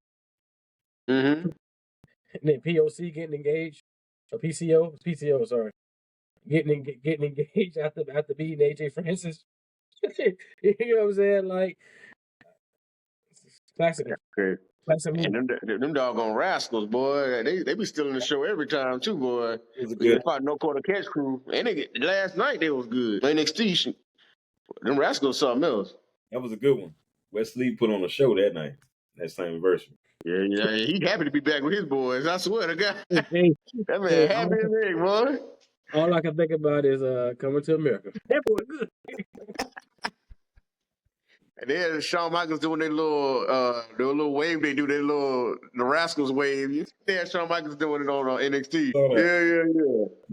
S2: Mm-hmm.
S3: And then POC getting engaged. Or PCO, sorry. Getting engaged after beating AJ Francis. You know what I'm saying? Like, classic.
S2: Okay. And them doggone rascals, boy, they be stealing the show every time too, boy. They fought No Quarter Catch Crew, and last night they was good. NXT, them rascals something else.
S1: That was a good one. Wesley put on a show that night. That Slammiversary.
S2: Yeah, he happy to be back with his boys. I swear to God, that man happy as heck, boy.
S3: All I can think about is Coming to America. That boy good.
S2: And then Shawn Michaels doing their little wave they do, the Rascals wave. They had Shawn Michaels doing it on NXT.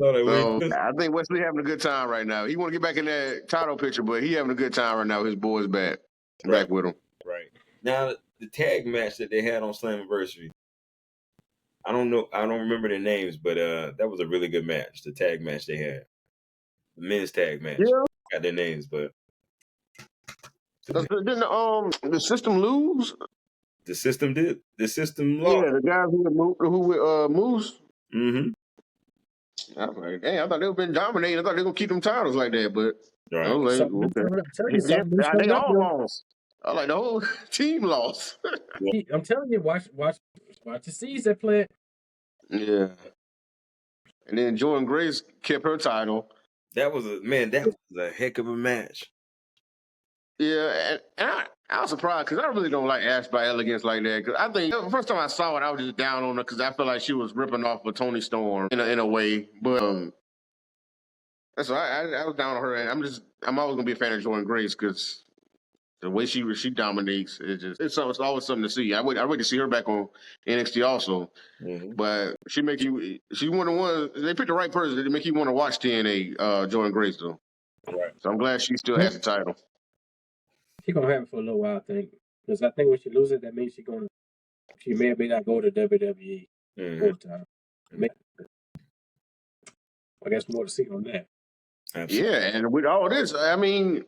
S2: Yeah. I think Wesley having a good time right now. He want to get back in that title picture, but he having a good time right now. His boys back with him.
S1: Right. Now, the tag match that they had on Slammiversary, I don't know. I don't remember their names, but that was a really good match. The tag match they had. The men's tag match.
S2: Yeah.
S1: Got their names, but...
S2: Didn't the system lose?
S1: The system did. The system lost.
S2: Yeah, the guys who with Moose.
S1: Mm-hmm.
S2: I was like, dang, I thought they were been dominating. I thought they were gonna keep them titles like that, but
S1: right.
S2: I was like, okay. They all lost. I was like, the whole team lost.
S3: I'm telling you, watch the season play.
S2: Yeah. And then Jordan Grace kept her title.
S1: That was a heck of a match.
S2: Yeah, and I was surprised because I really don't like Ash by Elegance like that. Because I think the first time I saw it, I was just down on her because I felt like she was ripping off of Toni Storm in a way. But that's why I was down on her, and I'm always gonna be a fan of Jordan Grace because the way she dominates, it's always something to see. I wait to see her back on NXT also. Mm-hmm. But she's one of the ones. They picked the right person to make you want to watch TNA. Jordan Grace though.
S1: Right.
S2: So I'm glad she still has the title.
S3: She's gonna have it for a little while, I think, because I think when she loses, that means she may or may not go to WWE full time. I guess more to see on that.
S2: Absolutely. Yeah, and with all this, I mean,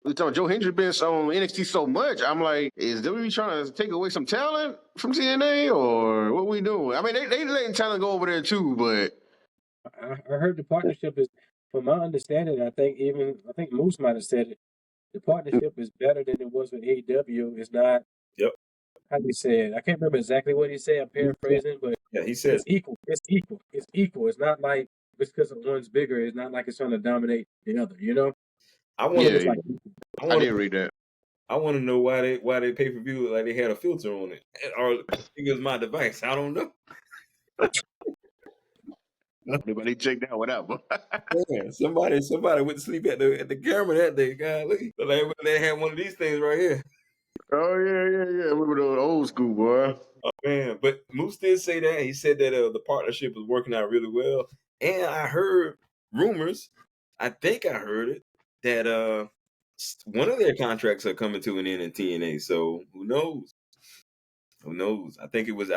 S2: we talking Joe Hendry been on NXT so much. I'm like, is WWE trying to take away some talent from TNA, or what we doing? I mean, they letting talent go over there too, but
S3: I heard the partnership is, from my understanding, I think Moose might have said it. The partnership is better than it was with AEW. It's not.
S1: Yep.
S3: How do you say it? I can't remember exactly what he said. I'm paraphrasing, but
S1: yeah, he said
S3: it's equal. It's equal. It's equal. It's not like just because one's bigger. It's not like it's trying to dominate the other. You know.
S2: I didn't read that.
S1: I want to know why they pay per view like they had a filter on it, or I think it was my device. I don't know.
S2: Everybody check that one out.
S1: Yeah, somebody went to sleep at the camera that day. Golly, they had one of these things right here.
S2: Oh yeah. Remember the old school, boy.
S1: Oh man, but Moose did say that. He said that the partnership was working out really well, and I heard rumors. I think I heard it that one of their contracts are coming to an end in TNA. So who knows? I think it was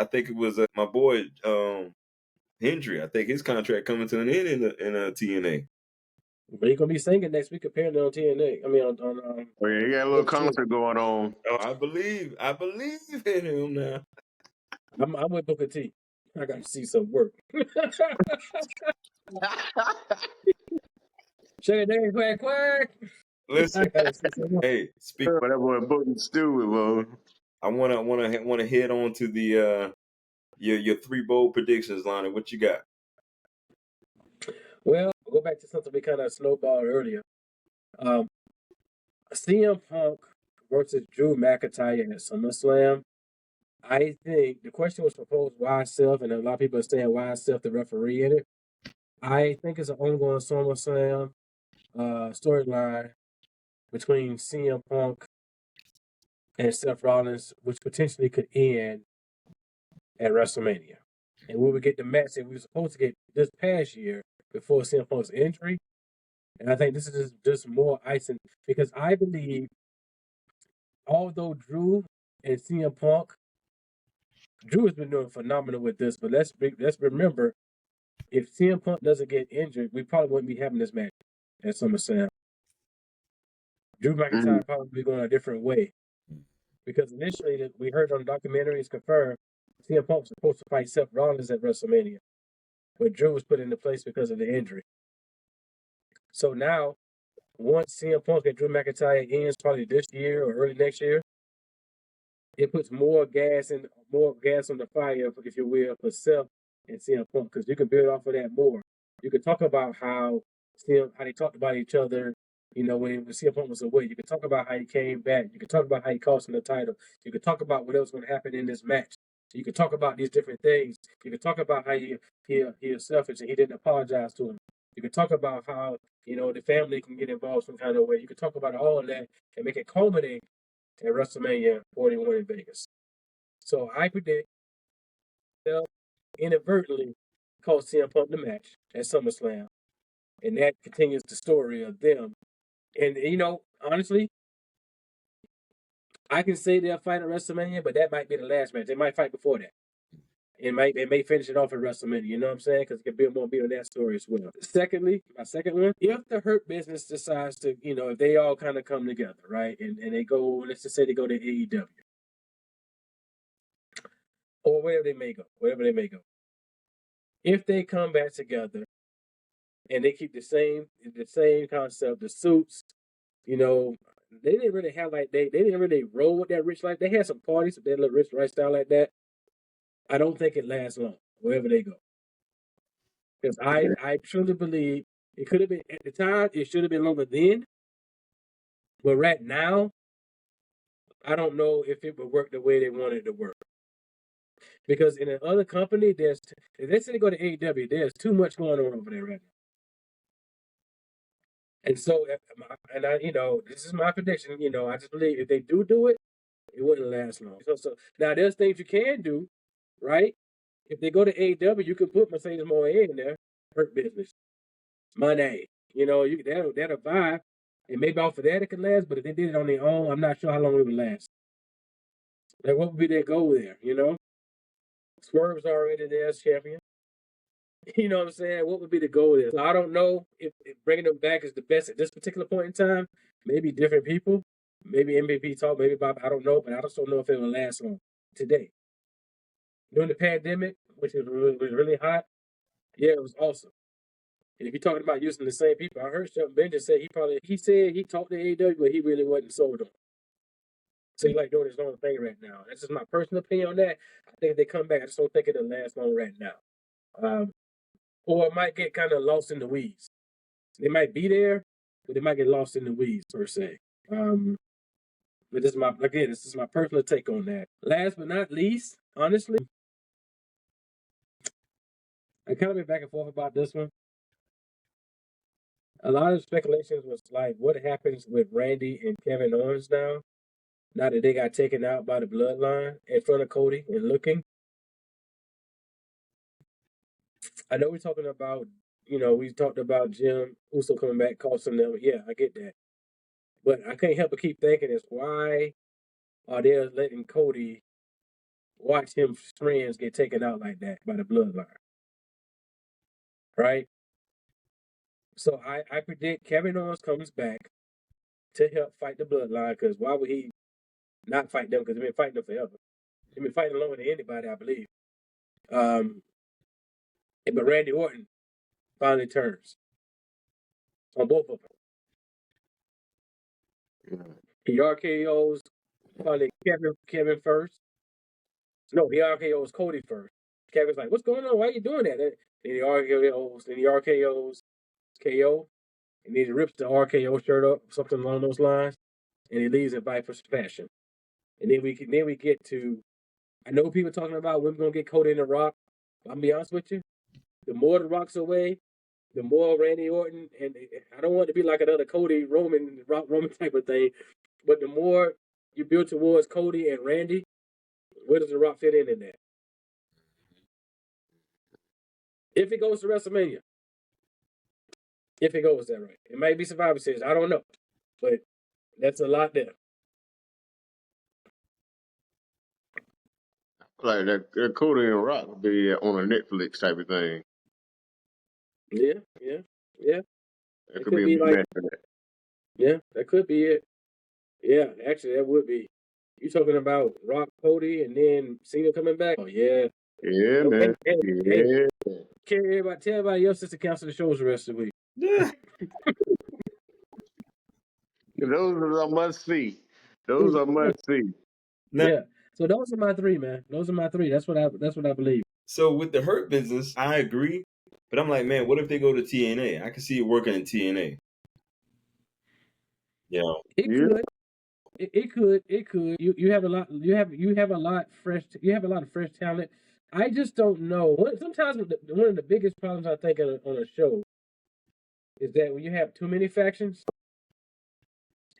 S1: my boy Hendry. I think his contract coming to an end in TNA.
S3: But he's gonna be singing next week apparently on TNA. I mean on
S2: Oh yeah, he got a little concert going on.
S1: Oh, I believe in him now.
S3: I'm with Booker T. I got to see some work. Shake it down, quack quack.
S1: Listen, hey, speak.
S2: But that boy Booker stupid, bro.
S1: I wanna head on to the your 3 bold predictions, Lonnie. What you got?
S3: Well, we'll go back to something we kind of snowballed earlier. CM Punk versus Drew McIntyre at SummerSlam. I think the question was proposed why Seth, and a lot of people are saying why Seth the referee in it. I think it's an ongoing SummerSlam storyline between CM Punk and Seth Rollins, which potentially could end at WrestleMania. And we would get the match that we were supposed to get this past year before CM Punk's injury. And I think this is just more icing because I believe, although Drew and CM Punk, Drew has been doing phenomenal with this, but let's remember, if CM Punk doesn't get injured, we probably wouldn't be having this match at SummerSlam. Drew McIntyre probably be going a different way. Because initially, we heard on the documentary, it's confirmed, CM Punk was supposed to fight Seth Rollins at WrestleMania. But Drew was put into place because of the injury. So now, once CM Punk and Drew McIntyre ends probably this year or early next year, it puts more gas on the fire, if you will, for Seth and CM Punk, because you can build off of that more. You can talk about how they talked about each other, when CM Punk was away. You can talk about how he came back. You can talk about how he cost him the title. You can talk about what else was going to happen in this match. You can talk about these different things. You can talk about how he was selfish and he didn't apologize to him. You can talk about how, the family can get involved some kind of way. You can talk about all of that and make it culminate at WrestleMania 41 in Vegas. So I predict they'll inadvertently cost CM Punk the match at SummerSlam. And that continues the story of them. And, honestly, I can say they'll fight at WrestleMania, but that might be the last match. They might fight before that. They may finish it off at WrestleMania. You know what I'm saying? Because it can be more on that story as well. Secondly, my second one, if the Hurt Business decides to, if they all kind of come together, right, and they go, let's just say they go to AEW. Or wherever they may go. If they come back together and they keep the same concept, the suits, they didn't really have they didn't really roll with that rich life. They had some parties with that little rich lifestyle like that. I don't think it lasts long wherever they go. Because I truly believe it could have been, at the time, it should have been longer then. But right now, I don't know if it would work the way they wanted it to work. Because in another company, if they say they go to AEW, there's too much going on over there right now. And so, this is my prediction. I just believe if they do it, it wouldn't last long. So now there's things you can do, right? If they go to AEW, you can put Mercedes Moné in there, Hurt Business, money. That'll vibe, and maybe off of that it could last. But if they did it on their own, I'm not sure how long it would last. Like, what would be their goal there? Swerve's already there as champion. You know what I'm saying? What would be the goal there? So I don't know if bringing them back is the best at this particular point in time. Maybe different people. Maybe MVP talk. Maybe Bob. I don't know, but I just don't know if it will last long today. During the pandemic, which was really hot, yeah, it was awesome. And if you're talking about using the same people, I heard Shelton Benjamin say he said he talked to AEW, but he really wasn't sold on. So he like doing his own thing right now. That's just my personal opinion on that. I think if they come back, I just don't think it'll last long right now. Or it might get kind of lost in the weeds. They might be there, but they might get lost in the weeds, per se. But this is my personal take on that. Last but not least, honestly, I kind of been back and forth about this one. A lot of speculations was like, what happens with Randy and Kevin Owens now that they got taken out by the Bloodline in front of Cody and looking? I know we're talking about, we talked about Jim Uso coming back, costing them. Yeah, I get that. But I can't help but keep thinking is why are they letting Cody watch his friends get taken out like that by the Bloodline? right? So I predict Kevin Owens comes back to help fight the Bloodline, because why would he not fight them? Because they've been fighting them forever. They've been fighting longer than anybody, I believe. But Randy Orton finally turns on both of them. He RKO's probably Kevin first. No, he RKO's Cody first. Kevin's like, "What's going on? Why are you doing that?" Then he RKO's KO, and then he rips the RKO shirt up, something along those lines, and he leaves in Viper's fashion. And then we get to, I know people talking about when we're gonna get Cody in the Rock. I'll be honest with you, the more the Rock's away, the more Randy Orton, and I don't want it to be like another Cody Roman type of thing, but the more you build towards Cody and Randy, where does the Rock fit in that? If it goes to WrestleMania, if it goes that right, it might be Survivor Series. I don't know, but that's a lot there.
S2: Like that Cody and Rock would be on a Netflix type of thing.
S3: Yeah.
S2: That could be a match for that.
S3: Yeah, that could be it. Yeah, actually, that would be. You talking about Rock, Cody, and then Cena coming back? Oh yeah.
S2: Yeah, man.
S3: Hey, tell everybody else to cancel the shows the rest of the week.
S1: Yeah.
S2: Those are must see. Those are must see.
S1: Now,
S3: yeah. So those are my three, man. Those are my three. That's what I believe.
S1: So with the Hurt Business, I agree, but I'm like, man, what if they go to TNA? I can see it working in TNA. You know,
S3: it could. It could. You have a lot. You have a lot fresh. You have a lot of fresh talent. I just don't know. Sometimes one of the biggest problems I think on a show is that when you have too many factions,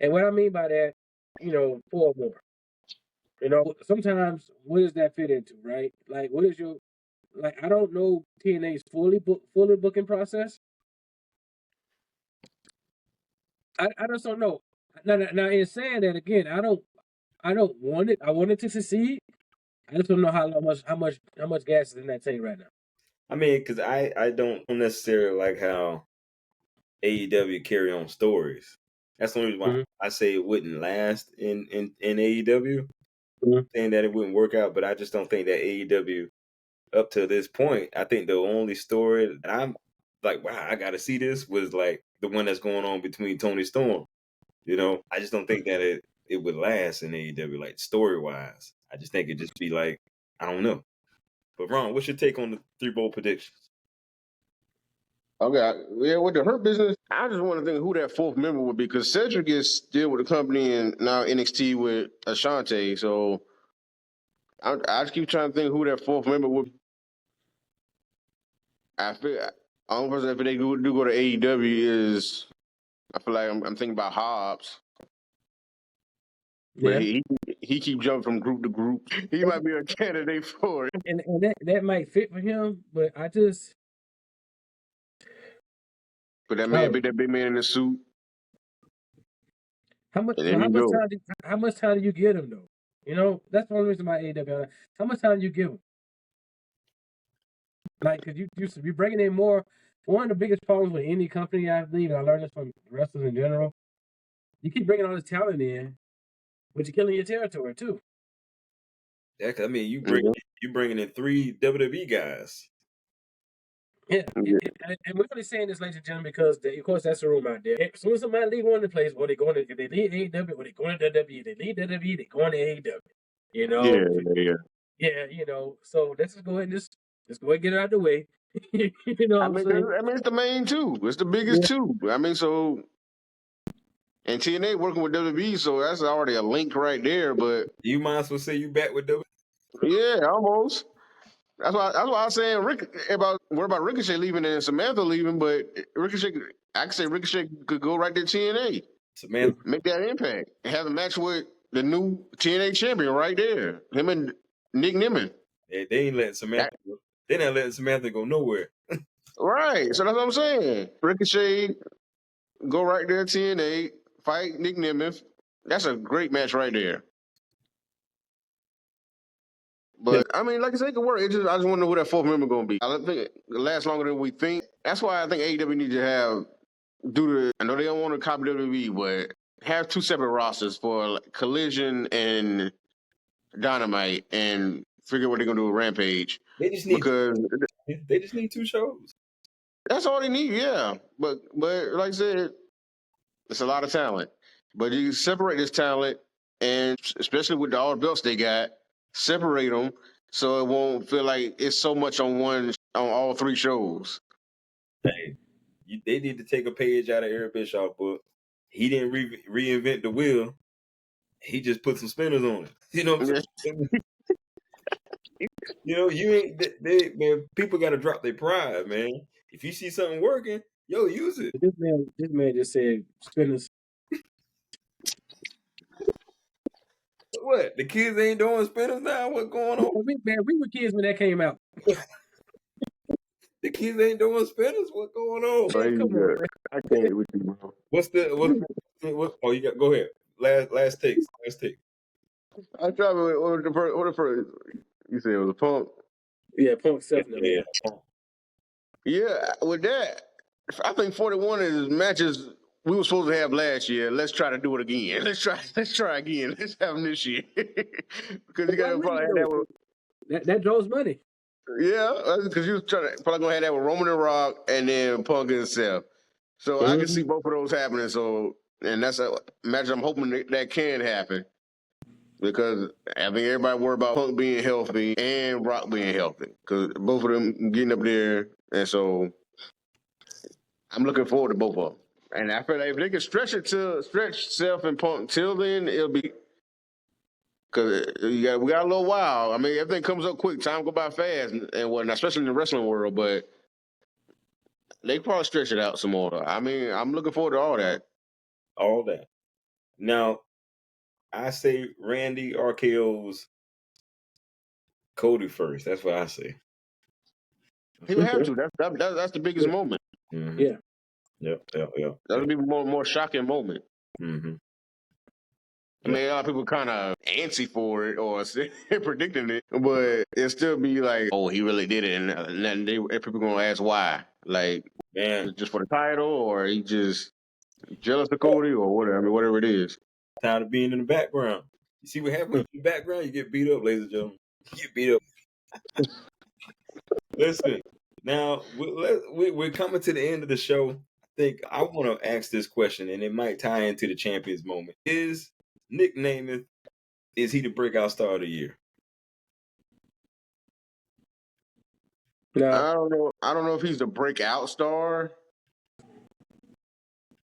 S3: and what I mean by that, 4 or more. Sometimes what does that fit into, right? Like, what is your I don't know TNA's fully booking process. I just don't know. Now, in saying that again, I don't want it. I want it to succeed. I just don't know how much gas is in that tank right now.
S1: I mean, because I don't necessarily like how AEW carry on stories. That's the only reason why I say it wouldn't last in AEW. Saying that it wouldn't work out, but I just don't think that AEW up to this point, I think the only story that I'm like, wow, I got to see this was like the one that's going on between Tony Storm. I just don't think that it would last in AEW, like story wise. I just think it'd just be like, I don't know. But Ron, what's your take on the 3 bold predictions?
S2: Okay, yeah, with the Hurt Business, I just want to think who that 4th member would be, because Cedric is still with the company and now NXT with Ashante. So I just keep trying to think who that 4th member would be. I feel only person if they do go to AEW is, I feel like I'm thinking about Hobbs. But he keep jumping from group to group. He might be a candidate for it.
S3: And that might fit for him, but I just.
S2: But that man be that big man in the suit.
S3: How much time do you give him though? That's the only reason why AEW. How much time do you give him? Like, because you're bringing in more. One of the biggest problems with any company, I believe, and I learned this from wrestlers in general, you keep bringing all this talent in, but you're killing your territory too.
S1: Yeah, cause I mean, you bringing in 3 WWE guys.
S3: Yeah, and we're only saying this, ladies and gentlemen, because of course that's the room out there. As soon as somebody leave one of the place, or they going to, if they leave AEW, or they going to WWE, they leave WWE, they going to AEW. Yeah. So let's just go ahead and let's go ahead and get it out of the way.
S2: I mean, it's the main 2. It's the biggest 2. I mean, so. And TNA working with WWE, so that's already a link right there. But
S1: you might as well say you back with WWE.
S2: Yeah, almost. That's why I was saying what about Ricochet leaving and Samantha leaving, but I could say Ricochet could go right to TNA.
S1: Samantha
S2: make that impact and have a match with the new TNA champion right there. Him and Nick Nemeth.
S1: Yeah, they ain't letting Samantha go. They're not letting Samantha go nowhere.
S2: Right. So that's what I'm saying. Ricochet go right there to TNA, fight Nick Nemeth. That's a great match right there. But I mean, like I said, it could work. I just want to know who that 4th member going to be. I think it lasts longer than we think. That's why I think AEW needs to I know they don't want to copy WWE, but have 2 separate rosters for like, Collision and Dynamite, and figure what they're gonna do with Rampage.
S1: They just need 2 shows.
S2: That's all they need, yeah. But like I said, it's a lot of talent. But you separate this talent, and especially with all the belts they got, separate them so it won't feel like it's so much on all 3 shows.
S1: Hey, they need to take a page out of Eric Bischoff's book. He didn't reinvent the wheel. He just put some spinners on it. You know what I'm saying? You know, you ain't man. People got to drop their pride, man. If you see something working, use it.
S3: This man just said spinners.
S1: What? The kids ain't doing spinners now? What's going on?
S3: We were kids when that came out.
S1: The kids ain't doing spinners. What's going on?
S2: Man, come on, man. I can't with you, bro.
S1: What? Oh, you got. Go ahead. Last take.
S2: I tried what the first. You said it was a Punk.
S3: Yeah, Punk Seth.
S2: Yeah. Yeah, with that, I think 41 is matches we were supposed to have last year. Let's try to do it again. Let's try again. Let's have them this year. Because you got to probably have that with
S3: that draws money.
S2: Yeah, because you probably gonna have that with Roman and Rock, and then Punk and Seth. So I can see both of those happening. So, and that's a match I'm hoping that can happen. Because I think everybody worried about Punk being healthy and Rock being healthy. Because both of them getting up there. And so I'm looking forward to both of them. And I feel like if they can stretch Seth and Punk till then, it'll be. Because we got a little while. I mean, everything comes up quick. Time go by fast and whatnot, especially in the wrestling world. But they probably stretch it out some more. I mean, I'm looking forward to all that.
S1: All that. Now, I say Randy RKO's Cody first. That's what I say.
S2: He would have to. That's the biggest moment.
S1: Mm-hmm.
S3: Yeah.
S1: Yep.
S2: That would be more shocking moment.
S1: Mm-hmm.
S2: I mean, a lot of people kind of antsy for it or predicting it, but it'll still be like, oh, he really did it. And then people going to ask why. Like,
S1: man,
S2: just for the title, or he just jealous of Cody, or whatever. I mean, whatever it is.
S1: Tired of being in the background. You see what happens in the background? You get beat up, ladies and gentlemen. You get beat up. Listen, now we're coming to the end of the show. I think I want to ask this question, and it might tie into the champions moment. Is Nick Nemeth, is he the breakout star of the year?
S2: No. I don't know if he's the breakout star,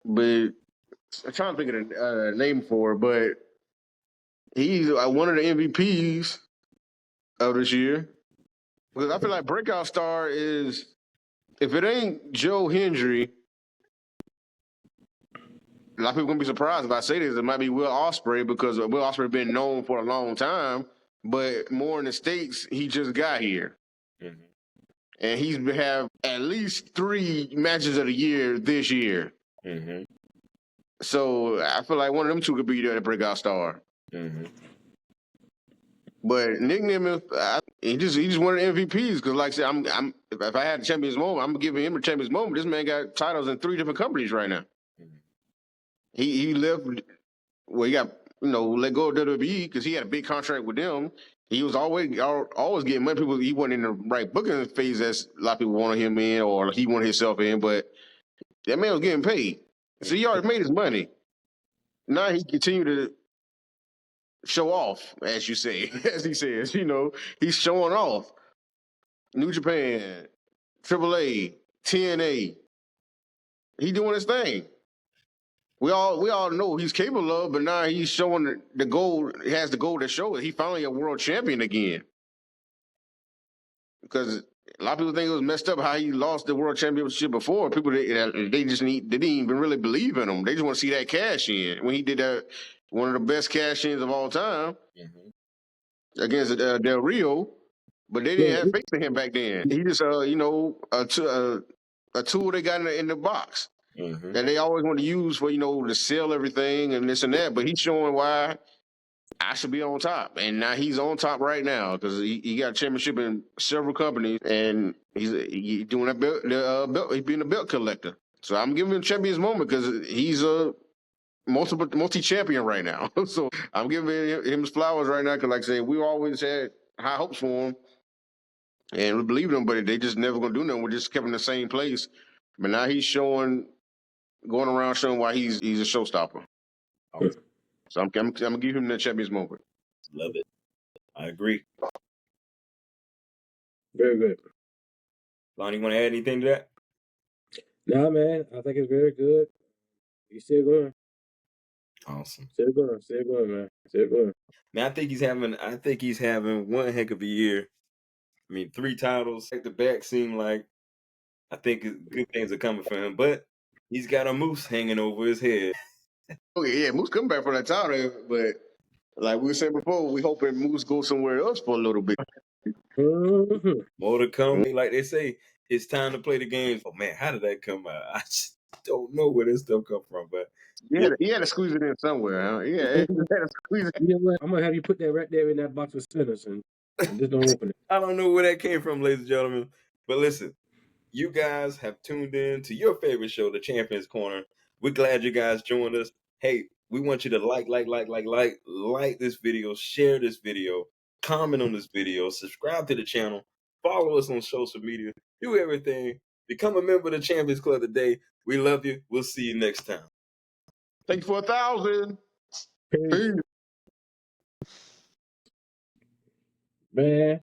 S2: but I'm trying to think of a name for it. But he's one of the MVPs of this year. Because I feel like breakout star is, if it ain't Joe Hendry, a lot of people gonna be surprised if I say this. It might be Will Ospreay, because Will Ospreay been known for a long time, but more in the States, he just got here.
S1: Mm-hmm.
S2: And he's have at least 3 matches of the year this year.
S1: Mm-hmm.
S2: So I feel like one of them 2 could be the breakout star.
S1: Mm-hmm.
S2: But Nick Nemeth, he just one of the MVPs, because like I said, if I had a champions moment, I'm giving him a champions moment. This man got titles in 3 different companies right now. Mm-hmm. He left. Well, he got let go of WWE because he had a big contract with them. He was always getting money. People, he wasn't in the right booking phase as a lot of people wanted him in, or he wanted himself in. But that man was getting paid, so he already made his money. Now he continued to show off, as you say, as he says. He's showing off. New Japan, AAA, TNA. He doing his thing. We all know he's capable of, but now he's showing the goal. He has the goal to show it. He finally a world champion again. Because a lot of people think it was messed up how he lost the world championship before. People they didn't even really believe in him. They just want to see that cash in. When he did that, one of the best cash ins of all time against Del Rio, but they didn't have faith in him back then. He just a tool they got in the box. Mm-hmm. That they always want to use for, to sell everything and this and that. But he's showing why I should be on top. And now he's on top right now because he got a championship in several companies. And He's doing that belt. He's being a belt collector. So I'm giving him champions moment because he's a multi-champion right now. So I'm giving him his flowers right now because, like I said, we always had high hopes for him and we believed him, but they just never gonna do nothing. We just kept him in the same place. But now he's going around showing why he's a showstopper. So I'm gonna give him the champions moment.
S1: Love it. I agree.
S3: Very good.
S1: Lonnie, you want to add anything to that?
S3: Nah, man. I think it's very good. He's still going.
S1: Awesome.
S3: Still going, man. Still going.
S1: Man, I think he's having one heck of a year. I mean, 3 titles back to back seem like I think good things are coming for him, but he's got a moose hanging over his head.
S2: Okay, yeah, Moose coming back from that title, but like we were saying before, we hoping Moose goes somewhere else for a little bit.
S3: Mm-hmm.
S1: More to come. Like they say, it's time to play the games. Oh man, how did that come out? I just don't know where this stuff come from, but
S2: he had to squeeze it in somewhere. Huh? Yeah, he had to squeeze it.
S3: You know what? I'm gonna have you put that right there in that box of spinners and just don't open it.
S1: I don't know where that came from, ladies and gentlemen. But listen, you guys have tuned in to your favorite show, The Champions Corner. We're glad you guys joined us. Hey, we want you to like this video, share this video, comment on this video, subscribe to the channel, follow us on social media, do everything. Become a member of the Champions Club today. We love you. We'll see you next time.
S2: Thank you for 1,000. Peace.
S3: Man.